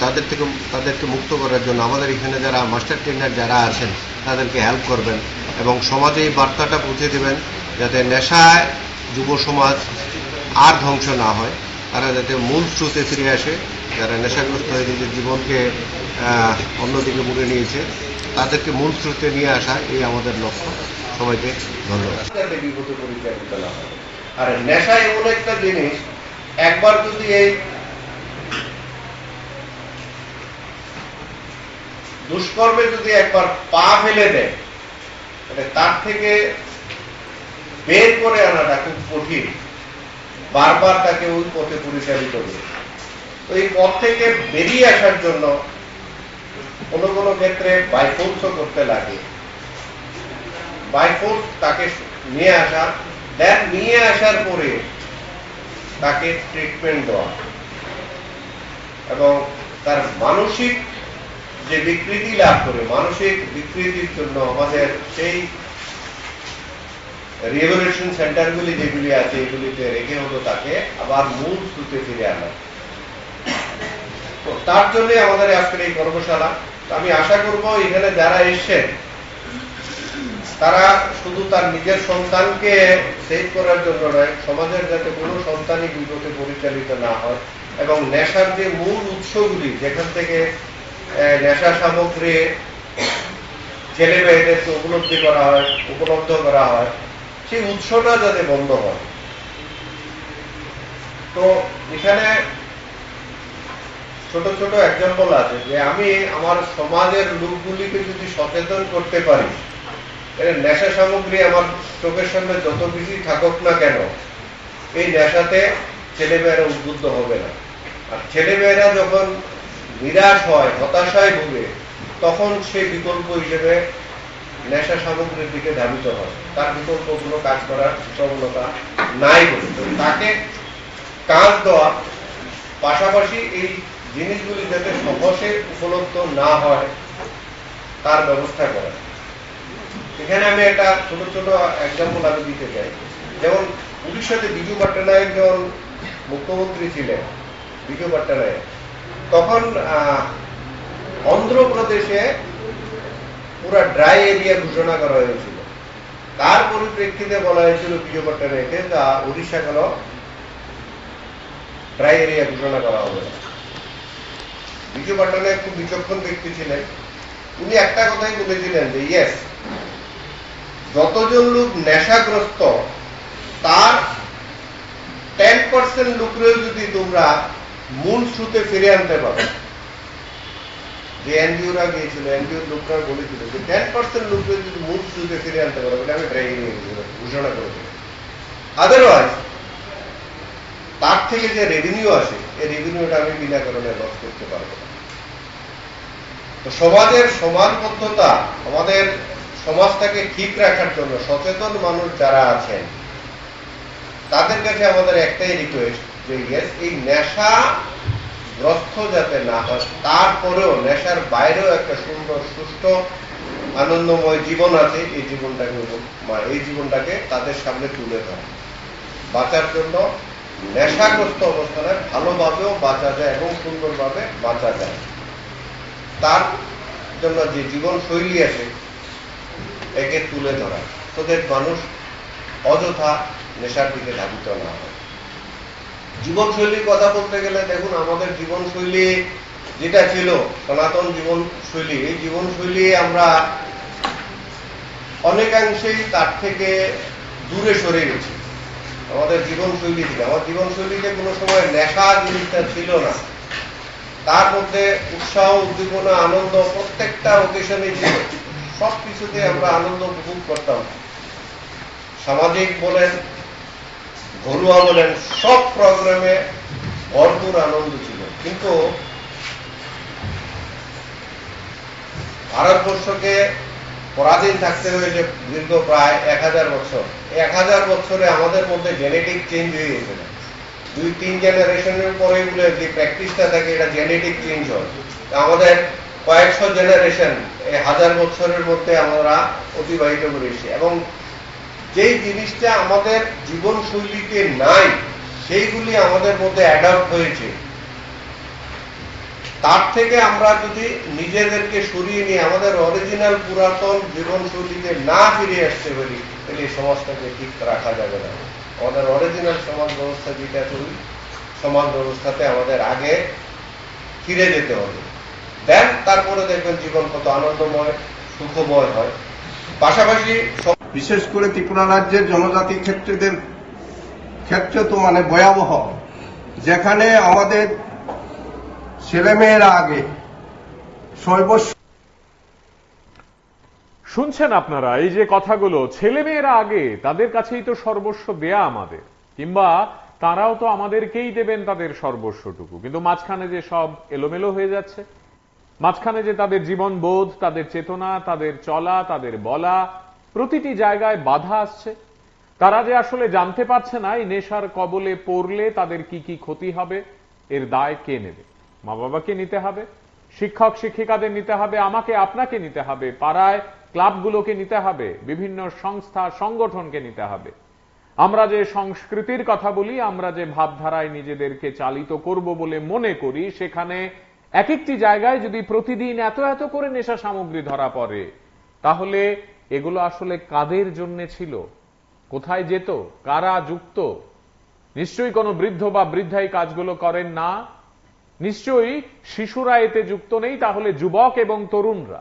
E: তাদেরকে মুক্ত করার জন্য আমাদের এখানে যারা মাস্টার ট্রেনার যারা আছেন তাদেরকে হেল্প করবেন এবং সমাজে এই বার্তাটা পৌঁছে দেবেন যাতে নেশায় যুব সমাজ আর ধ্বংস না হয়, তারা যাতে মূল স্রোতে ফিরে আসে। যারা নেশাগ্রস্ত হয়ে নিজের জীবনকে অন্যদিকে মুড়ে নিয়েছে তাদেরকে মূল স্রোতে নিয়ে আসা, এই আমাদের লক্ষ্য। সবাইকে ধন্যবাদ।
B: আর নেশা এমন একটা জিনিস, একবার যদি এই দুষ্কর্মে যদি একবার পা ফেলে দেয়, তার থেকে বের করে আনাটা খুব কঠিন। বারবার তাকে ওই পথে পরিচালিত করবে। তো এই পথ থেকে বেরিয়ে আসার জন্য কোনো কোনো ক্ষেত্রে বাইফোর্সও করতে লাগে। বাইফোর্স তাকে নিয়ে আসা, দেন নিয়ে আসার পরে তাকে ট্রিটমেন্ট দেওয়া এবং তার মানসিক যে বিকৃতি লাভ করে, মানসিক বিকৃতির জন্য আমাদের সেই রিহ্যাবিলিটেশন সেন্টারগুলি যেগুলি আছে এগুলিতে রেখে হতো তাকে আবার মূল স্রোতে ফিরে আনা। তো তার জন্য আমাদের আজকের এই কর্মশালা।
E: আমি আশা করব এখানে যারা এসছেন তারা শুধু তার নিজের সন্তানকে সেভ করার জন্য নয়, সমাজের যাতে কোনো সন্তানই বিপথে পরিচালিত না হয় এবং নেশার যে মূল উৎসগুলি যেখান থেকে নেশা সামগ্রী ছেলে মেয়েদেরকে উপলব্ধ করা হয় সেই উৎসটা যাতে বন্ধ হয়। তো এখানে ছোট ছোট এক্সাম্পল আছে যে আমি আমার সমাজের লোকগুলিকে যদি সচেতন করতে পারি, নেশা সামগ্রী আমার চোখের সামনে যত বেশি থাকুক না কেন এই নেশাতে ছেলেমেয়েরা উদ্বুদ্ধ হবে না। আর ছেলেমেয়েরা যখন নিরাশ হয়, হতাশায় ভুগে, তখন সে বিকল্প হিসেবে নেশা সামগ্রীর দিকে ধাবিত হয়, তার বিকল্প কোনো কাজ করার প্রবণতা নাই বলে। তো তাকে কাজ দেওয়া, পাশাপাশি এই জিনিসগুলি যাতে সহজে উপলব্ধ না হয় তার ব্যবস্থা করা। এখানে আমি একটা ছোট ছোট এক্সাম্পল আমি দিতে চাই। যেমন উড়িষ্যাতে বিজু পট্টনায়ক যখন মুখ্যমন্ত্রী ছিলেন, বিজু পট্টনায়ক, তখন অন্ধ্রপ্রদেশে পুরা ড্রাই এরিয়া ঘোষণা করা হয়েছিল। তার পরিপ্রেক্ষিতে বলা হয়েছিল বিজু পট্টনায়ককে উড়িষ্যা কেন ড্রাই এরিয়া ঘোষণা করা হবে না। বিজু পট্টনায়ক খুব বিচক্ষণ ব্যক্তি ছিলেন। উনি একটা কথাই বলেছিলেন যে ইয়েস, যতজন লোক নেশাগ্রস্ত তার 10% লোকরেও যদি তোমরা মূল স্রোতে ফিরে আনতে পারো, যে এনজিওরা গিয়েছিল, এনজিওর লোকরা বলেছিল যে 10% লোকরেও যদি মূল স্রোতে ফিরে আনতে পারো, বলে আমি ড্রাই এরিয়া ঘোষণা করেছিলাম। আদারওয়াইজ তার থেকে যে রেভিনিউ আসে এই রেভিনিউটা আমি বিনা কারণে লস করতে পারবো না। তো সমাজের সমাজবদ্ধতা, আমাদের সমাজটাকে ঠিক রাখার জন্য সচেতন মানুষ যারা আছেন তাদের কাছে আমাদের একটাই রিকোয়েস্ট যে এই নেশা গ্রস্ত যাতে না হয়, তারপরেও নেশার বাইরেও একটা সুন্দর সুষ্ঠু আনন্দময় জীবন আছে, এই জীবনটাকে তাদের সামনে তুলে ধরা। বাঁচার জন্য নেশাগ্রস্ত অবস্থানে ভালোভাবেও বাঁচা যায় এবং সুন্দরভাবে বাঁচা যায়। তার জন্য যে জীবন শৈলী আছে একে তুলে ধরা, তোদের মানুষ অযথা নেশার দিকে ধাবিত না হয়। জীবনশৈলীর কথা বলতে গেলে দেখুন, আমাদের জীবনশৈলী যেটা ছিল সনাতন জীবনশৈলী, এই জীবনশৈলী আমরা অনেকাংশেই তার থেকে দূরে সরে গেছি। আমাদের জীবনশৈলী থেকে, আমার জীবনশৈলীতে কোনো সময় নেশা জিনিসটা ছিল না, তার মধ্যে উৎসাহ, উদ্দীপনা, আনন্দ প্রত্যেকটা অকেশনে ছিল। সবকিছুতে আমরা আনন্দ উপভোগ করতাম। সামাজিক বলেন, ঘরোয়া বলেন, সব প্রোগ্রামে ভরপুর আনন্দ ছিল। কিন্তু ভারতবর্ষকে পরাধীন থাকতে হয়েছে দীর্ঘ প্রায় 1000 বছর। 1000 বছরে আমাদের মধ্যে জেনেটিক চেঞ্জ হয়ে গেছে। 2-3 জেনারেশনের পরে বলে যে প্র্যাকটিসটা থাকে এটা জেনেটিক চেঞ্জ হয়। আমাদের কয়েকশো জেনারেশন এই 1000 বছরের মধ্যে আমরা অতিবাহিত করেছি এবং যেই জিনিসটা আমাদের জীবনশৈলীতে নাই সেইগুলি আমাদের মধ্যে অ্যাডাপ্ট হয়েছে। তার থেকে আমরা যদি নিজেদেরকে সরিয়ে নিয়ে আমাদের অরিজিনাল পুরাতন জীবনশৈলীতে না ফিরে আসতে পারি, তাহলে এই সমাজটাকে ঠিক রাখা যাবে না। আমাদের অরিজিনাল সমাজ ব্যবস্থা যেটা চলি, সমাজ ব্যবস্থাতে আমাদের আগে ফিরে যেতে হবে। দেন তারপরে দেখবেন জীবন কত আনন্দময়, সুখময় হয়। পাশাপাশি
B: বিশেষ করে ত্রিপুরা রাজ্যের জনজাতি ক্ষেত্রদের ক্ষেত্রে তো ভয়াবহ, যেখানে আমাদের ছেলেমেয়েরা আগে সর্বস্ব।
A: শুনছেন আপনারা এই যে কথাগুলো, ছেলেমেয়েরা আগে, তাদের কাছেই তো সর্বস্ব দেয়া আমাদের, কিংবা তারাও তো আমাদেরকেই দেবেন তাদের সর্বস্বটুকু। কিন্তু মাঝখানে যে সব এলোমেলো হয়ে যাচ্ছে, মাঝখানে যে তাদের জীবনবোধ, তাদের চেতনা, তাদের চলা, তাদের বলা, প্রতিটি জায়গায় বাধা আসছে। তারা যে আসলে জানতে পারছে না এই নেশার কবলে পড়লে তাদের কি কি ক্ষতি হবে, এর দায় কে নেবে? মা বাবাকে নিতে হবে, শিক্ষক শিক্ষিকাদের নিতে হবে, আমাকে আপনাকে নিতে হবে, পাড়ায় ক্লাবগুলোকে নিতে হবে, বিভিন্ন সংস্থা সংগঠনকে নিতে হবে। আমরা যে সংস্কৃতির কথা বলি, আমরা যে ভাবধারায় নিজেদেরকে চালিত করব বলে মনে করি, সেখানে এক একটি জায়গায় যদি প্রতিদিন এত এত করে নেশা সামগ্রী ধরা পড়ে, তাহলে এগুলো আসলে কাদের জন্য ছিল, কোথায় যেত, কারা যুক্ত? নিশ্চয়ই কোনো বৃদ্ধ বা বৃদ্ধাই কাজগুলো করেন না, নিশ্চয়ই শিশুরা এতে যুক্ত নেই, তাহলে যুবক এবং তরুণরা,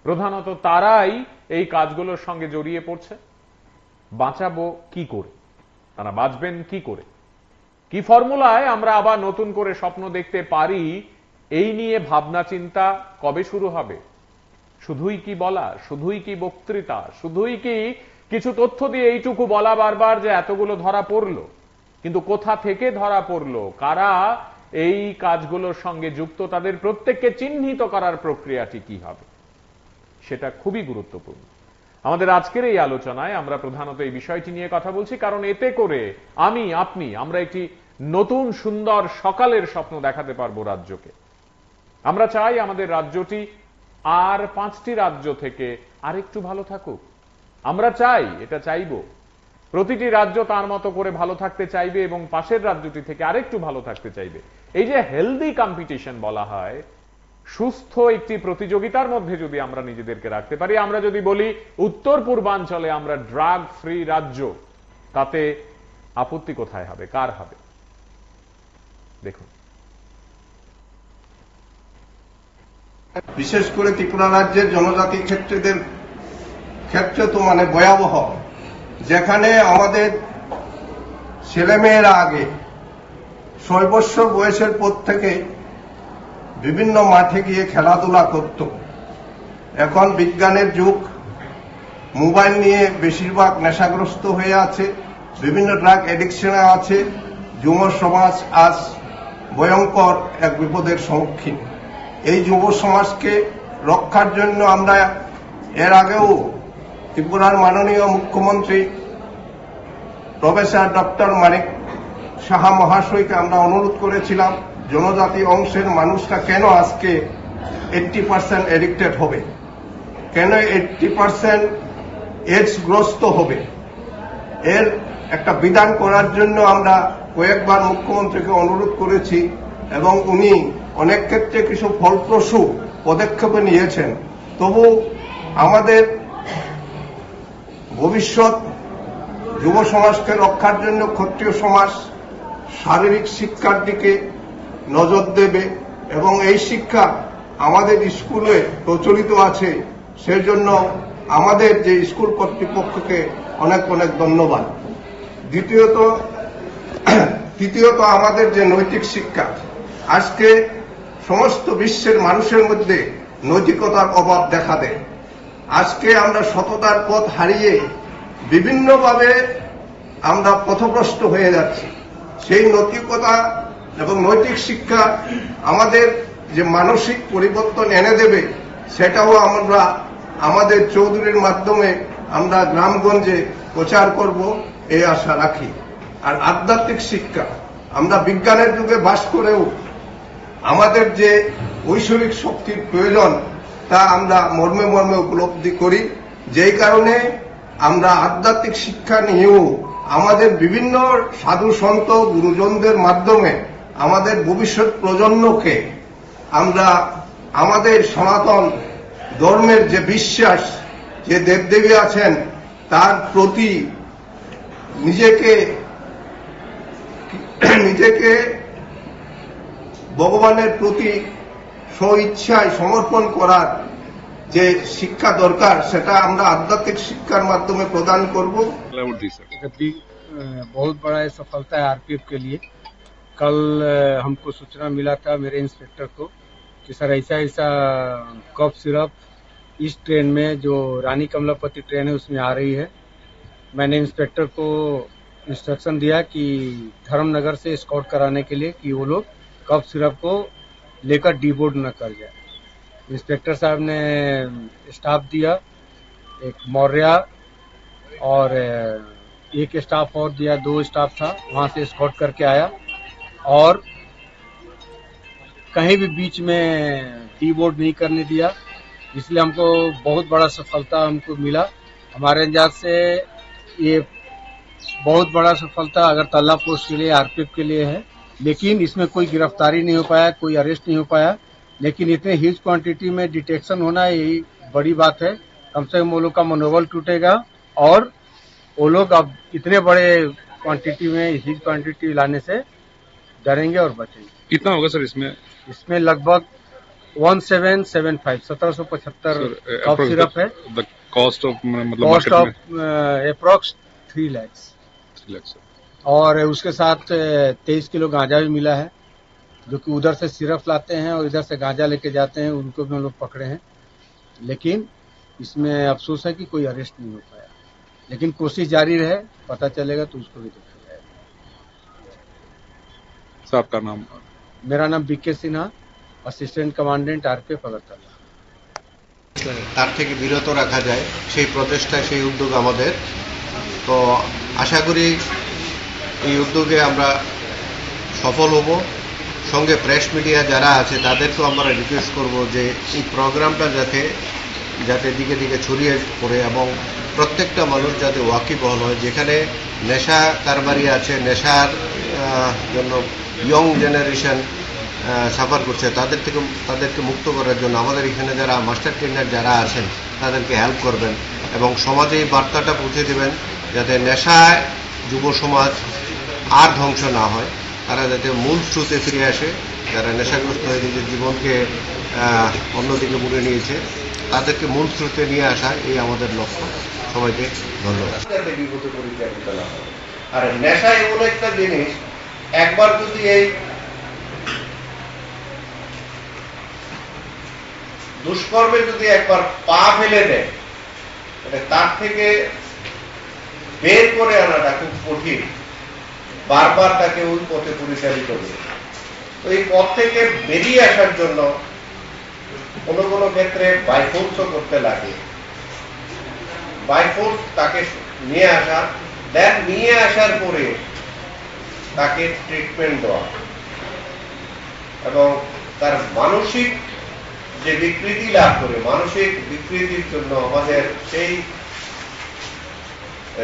A: প্রধানত তারাই এই কাজগুলোর সঙ্গে জড়িয়ে পড়ছে। বাঁচাবো কি করে, তারা বাঁচবেন কি করে, কি ফর্মুলায় আমরা আবার নতুন করে স্বপ্ন দেখতে পারি, এই নিয়ে ভাবনা চিন্তা কবে শুরু হবে? শুধুই কি বলা, শুধুই কি বক্তৃতা, শুধুই কি কিছু তথ্য দিয়ে এইটুকু বলা বারবার যে এতগুলো ধরা পড়লো, কিন্তু কোথা থেকে ধরা পড়লো, কারা এই কাজগুলোর সঙ্গে যুক্ত, তাদের প্রত্যেককে চিহ্নিত করার প্রক্রিয়াটি কি হবে, সেটা খুবই গুরুত্বপূর্ণ। আমাদের আজকের এই আলোচনায় আমরা প্রধানত এই বিষয়টি নিয়ে কথা বলছি, কারণ এতে করে আমি, আপনি, আমরা একটি নতুন সুন্দর সকালের স্বপ্ন দেখাতে পারবো রাজ্যকে। আমরা চাই আমাদের রাজ্যটি আর 5টি রাজ্য থেকে আরেকটু ভালো থাকুক। আমরা চাই, এটা চাইবো, প্রতিটি রাজ্য তার মতো করে ভালো থাকতে চাইবে এবং পাশের রাজ্যটি থেকে আরেকটু ভালো থাকতে চাইবে। এই যে হেলদি কম্পিটিশন বলা হয়, সুস্থ একটি প্রতিযোগিতার মধ্যে যদি আমরা নিজেদেরকে রাখতে পারি, আমরা যদি বলি উত্তর পূর্বাঞ্চলে আমরা ড্রাগ ফ্রি রাজ্য, তাতে আপত্তি কোথায় হবে, কার হবে? দেখুন,
B: বিশেষ করে ত্রিপুরা রাজ্যের জনজাতি ক্ষেত্রদের ক্ষেত্রে তো ভয়াবহ, যেখানে আমাদের ছেলেমেয়েরা আগে 6 বছর বয়সের পর থেকে বিভিন্ন মাঠে গিয়ে খেলাধুলা করত। এখন বিজ্ঞানের যুগ, মোবাইল নিয়ে বেশিরভাগ নেশাগ্রস্ত হয়ে আছে, বিভিন্ন ড্রাগ এডিকশনে আছে। যুব সমাজ আজ ভয়ঙ্কর এক বিপদের সম্মুখীন। এই যুব সমাজকে রক্ষার জন্য আমরা এর আগেও ত্রিপুরার মাননীয় মুখ্যমন্ত্রী প্রফেসর ডক্টর মানিক সাহা মহাশয়কে আমরা অনুরোধ করেছিলাম, জনজাতি অংশের মানুষরা কেন আজকে 80% এডিক্টেড হবে, কেন 80% এডসগ্রস্ত হবে, এর একটা বিধান করার জন্য আমরা কয়েকবার মুখ্যমন্ত্রীকে অনুরোধ করেছি এবং উনি অনেক ক্ষেত্রে কিছু ফলপ্রসূ পদক্ষেপ নিয়েছেন। তবু আমাদের ভবিষ্যৎ যুব সমাজকে রক্ষার জন্য ক্ষত্রিয় সমাজ শারীরিক শিক্ষার দিকে নজর দেবে এবং এই শিক্ষা আমাদের স্কুলে প্রচলিত আছে, সেজন্য আমাদের যে স্কুল কর্তৃপক্ষকে অনেক অনেক ধন্যবাদ। তৃতীয়ত আমাদের যে নৈতিক শিক্ষা, আজকে সমস্ত বিশ্বের মানুষের মধ্যে নৈতিকতার অভাব দেখা দেয়। আজকে আমরা সততার পথ হারিয়ে বিভিন্নভাবে আমরা পথভ্রষ্ট হয়ে যাচ্ছি। সেই নৈতিকতা এবং নৈতিক শিক্ষা আমাদের যে মানসিক পরিবর্তন এনে দেবে, সেটাও আমরা আমাদের চৌধুরীর মাধ্যমে আমরা গ্রামগঞ্জে প্রচার করব, এই আশা রাখি। আর আধ্যাত্মিক শিক্ষা, আমরা বিজ্ঞানের যুগে বাস করেও আমাদের যে ঐশ্বরিক শক্তির প্রয়োজন তা আমরা মর্মে মর্মে উপলব্ধি করি। যেই কারণে আমরা আধ্যাত্মিক শিক্ষা নিয়েও আমাদের বিভিন্ন সাধু সন্ত গুরুজনদের মাধ্যমে আমাদের ভবিষ্যৎ প্রজন্মকে আমরা আমাদের সনাতন ধর্মের যে বিশ্বাস, যে দেবদেবী আছেন তার প্রতি নিজেকে ভগবানের প্রতি স্বইচ্ছায় সমর্পণ করার যে শিক্ষা দরকার, সেটা আমরা আধ্যাত্মিক শিক্ষার মাধ্যমে প্রদান করব।
C: बहुत बड़ा सफलता है आरपीएफ के लिए। कल हमको सूचना मिला था मेरे इंस्पेक्टर को कि सर ऐसा ऐसा कफ सिरप इस ट्रेन में जो रानी कमलापति ट्रेन है उसमें आ रही है। मैंने इंस्पेक्टर को इंस्ट्रक्शन दिया कि धर्मनगर से स्कॉट कराने के लिए कि वो लोग कफ सिरप को लेकर डीबोर्ड न कर जाए। इंस्पेक्टर साहब ने स्टाफ दिया, एक मौर्य और एक स्टाफ और दिया, 2 स्टाफ था, वहां से स्कॉट करके आया और कहीं भी बीच में डीबोर्ड नहीं करने दिया। इसलिए हमको बहुत बड़ा सफलता हमको मिला। हमारे अंदाज से ये बहुत बड़ा सफलता अगरतला पोस्ट के लिए, आरपीएफ के लिए है, लेकिन इसमें कोई गिरफ्तारी नहीं हो पाया, कोई अरेस्ट नहीं हो पाया। लेकिन इतने ह्यूज क्वांटिटी में डिटेक्शन होना यही बड़ी बात है। कम से कम वो लोग का मनोबल टूटेगा और वो लोग अब इतने बड़े क्वांटिटी में ह्यूज क्वांटिटी लाने से डरेंगे और बचेंगे।
D: कितना होगा सर इसमें?
C: इसमें लगभग 1775 कप सिरप है।
D: द कॉस्ट ऑफ मतलब
C: cost of
D: market
C: approx 3 lakh.
D: 3 lakh sir.
C: और उसके साथ 23 किलो गांजा भी मिला है, जो कि उधर से सिरप लाते हैं और इधर से गांजा लेके जाते हैं, उनको भी हम लोग पकड़े हैं। लेकिन इसमें अफसोस है कि कोई अरेस्ट नहीं हो पाया, लेकिन कोशिश जारी रहे, पता चलेगा तो उसको भी देखा जाएगा।
D: सर आपका नाम?
C: मेरा नाम B K Sinha, assistant commandant RPF Agartala.
E: তার থেকে বিরত রাখা যায় সেই প্রচেষ্টা, সেই উদ্যোগ আমাদের। তো আশা করি এই উদ্যোগে আমরা সফল হব। সঙ্গে প্রেস মিডিয়া যারা আছে তাদেরকেও আমরা রিকোয়েস্ট করব যে এই প্রোগ্রামটা যাতে দিকে দিকে ছড়িয়ে পড়ে এবং প্রত্যেকটা মানুষ যাতে ওয়াকিবহল হয়। যেখানে নেশা কারবারি আছে, নেশার জন্য ইয়ং জেনারেশন সাফার করছে, তাদেরকে মুক্ত করার জন্য আমাদের এখানে যারা মাস্টার ট্রেনার যারা আছেন তাদেরকে হেল্প করবেন এবং সমাজে এই বার্তাটা পৌঁছে দেবেন যাতে নেশায় যুব সমাজ আর ধ্বংস না হয়, তারা যাতে মূল স্রোতে ফিরে আসে। যারা নেশাগ্রস্ত হয়ে নিজের জীবনকে অন্যদিকে মুড়ে নিয়েছে তাদেরকে মূল স্রোতে নিয়ে আসা, এই আমাদের লক্ষ্য। সবাইকে ধন্যবাদ।
B: আর নেশা এমন একটা জিনিস, একবার যদি এই দুষ্কর্মে যদি একবার পা ফেলে দেয়, তার থেকে বের করে আনাটা খুব কঠিন। বারবার তাকে ওই পথে পরিচালিত করে। তো এই পথ থেকে বেরিয়ে আসার জন্য কোন কোন ক্ষেত্রে বাই ফোর্সও করতে লাগে। বাই ফোর্স তাকে নিয়ে আসা, দেন নিয়ে আসার পরে তাকে ট্রিটমেন্ট দেওয়া এবং তার মানসিক যে বিকৃতি লাভ করে, মানসিক বিকৃতির জন্য আমাদের সেই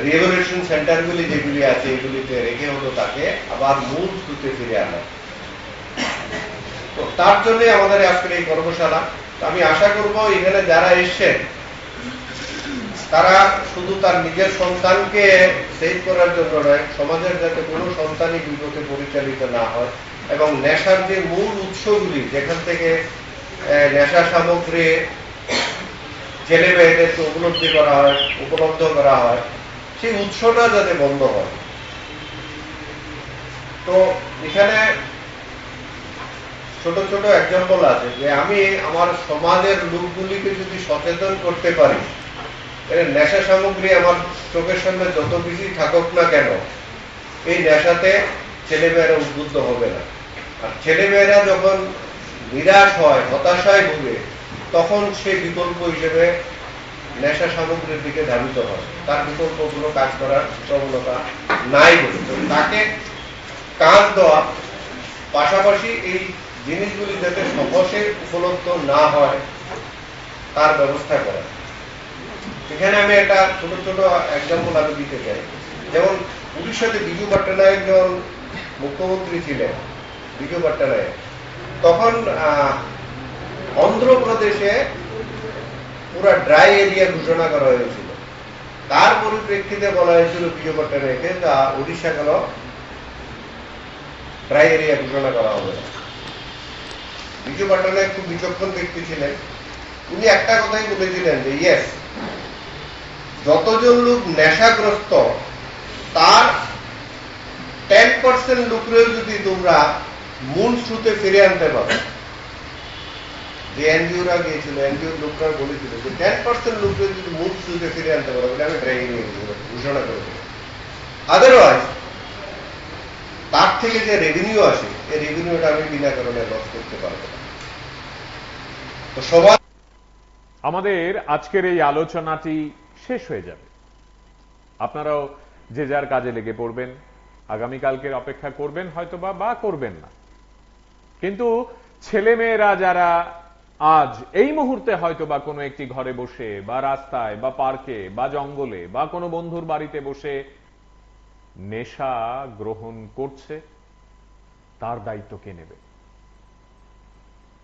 B: রিহ্যাবিলিটেশন সেন্টারগুলি যেগুলি আছে এগুলিতে রেখে হলো তাকে আবার মূল স্রোতে ফিরে আনা। তো তার জন্য আমাদের আজকের এই কর্মশালা। আমি আশা করব এখানে যারা এসছেন তারা শুধু তার নিজের সন্তানকে সেভ করার জন্য নয়, সমাজের যাতে কোনো সন্তানই বিপথে পরিচালিত না হয় এবং নেশার যে মূল উৎসগুলি যেখান থেকে নেশা সামগ্রী ছেলে মেয়েদেরকে উপলব্ধ করা হয় সেই উৎসটা যাতে বন্ধ হয়। তো এখানে ছোট ছোট এক্সাম্পল আছে যে আমি আমার সমাজের লোকগুলিকে যদি সচেতন করতে পারি, নেশা সামগ্রী আমার চোখের সামনে যত বেশি থাকুক না কেন, এই নেশাতে ছেলেমেয়েরা উদ্বুদ্ধ হবে না। আর ছেলেমেয়েরা যখন নিরাশ হয়, হতাশায় ভুগে, তখন সে বিকল্প হিসেবে নেশা সামগ্রীর দিকে ধাবিত হয়। তার বিকল্প কোনো কাজ করার প্রবণতা নাই বলে তাকে কাজ দেওয়া, পাশাপাশি এই জিনিসগুলি যাতে সহজে উপলব্ধ না হয় তার ব্যবস্থা করা। এখানে আমি একটা ছোট ছোট এক্সাম্পল আমি দিতে চাই। যেমন উড়িষ্যাতে বিজু পট্টনায়ক যখন মুখ্যমন্ত্রী ছিলেন, বিজু পট্টনায়ক, তখন অন্ধ্রপ্রদেশে পুরা ড্রাই এরিয়া ঘোষণা করা হয়েছিল। তার পরিপ্রেক্ষিতে বলা হয়েছিল বিজু পট্টনায়ককে উড়িষ্যা কেন ড্রাই এরিয়া ঘোষণা করা হবে না। বিজু পট্টনায়ক খুব বিচক্ষণ ব্যক্তি ছিলেন। উনি একটা কথাই বলেছিলেন যে ইয়েস, যতজন লোক নেশাগ্রস্ত তার 10% লোকরেও যদি তোমরা মূল স্রোতে ফিরে আনতে পারো, যে এনজিওরা গিয়েছিল, এনজিওর লোকরা বলেছিল যে 10% লোকরে যদি মূল স্রোতে ফিরে আনতে পারো বলে আমি ড্রাইভিং ঘোষণা করে দেব। আদারওয়াইজ তার থেকে যে রেভিনিউ আসে এই রেভিনিউটা আমি বিনা কারণে লস করতে পারবো না। তো সবাই
A: আমাদের আজকের এই আলোচনাটি শেষ হয়ে যাবে। আপনারাও যে যার কাজে লেগে পড়বেন, আগামীকালকের অপেক্ষা করবেন হয়তোবা বা করবেন না। কিন্তু ছেলেমেয়েরা যারা আজ এই মুহূর্তে হয়তোবা কোনো একটি ঘরে বসে বা রাস্তায় বা পার্কে বা জঙ্গলে বা কোনো বন্ধুর বাড়িতে বসে নেশা গ্রহণ করছে, তার দায়িত্ব কে নেবে?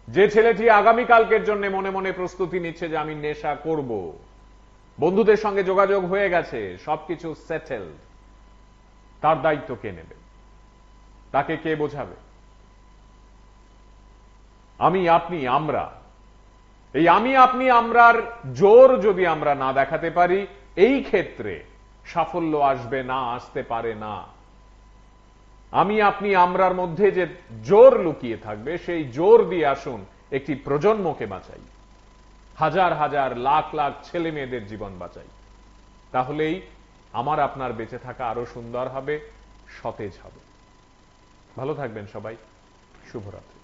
A: যে ছেলেটি আগামীকালকের জন্য মনে মনে প্রস্তুতি নিচ্ছে যে আমি নেশা করব, বন্ধুদের সঙ্গে যোগাযোগ হয়ে গেছে, সবকিছু সেটেল, তার দায়িত্ব কে নেবে? তাকে কে বোঝাবে? আমি আপনি আমরা, এই আমি আপনি আমরার জোর যদি আমরা না দেখাতে পারি, এই ক্ষেত্রে সাফল্য আসবে না, আসতে পারে না। আমি আপনি আমরার মধ্যে যে জোর লুকিয়ে থাকবে, সেই জোর দিয়ে আসুন একটি প্রজন্মকে বাঁচাই, হাজার হাজার লাখ লাখ ছেলে মেয়েদের জীবন বাঁচাই। তাহলেই আমার আপনার বেঁচে থাকা আরো সুন্দর হবে, সতেজ হবে। ভালো থাকবেন সবাই। শুভরাত্রি।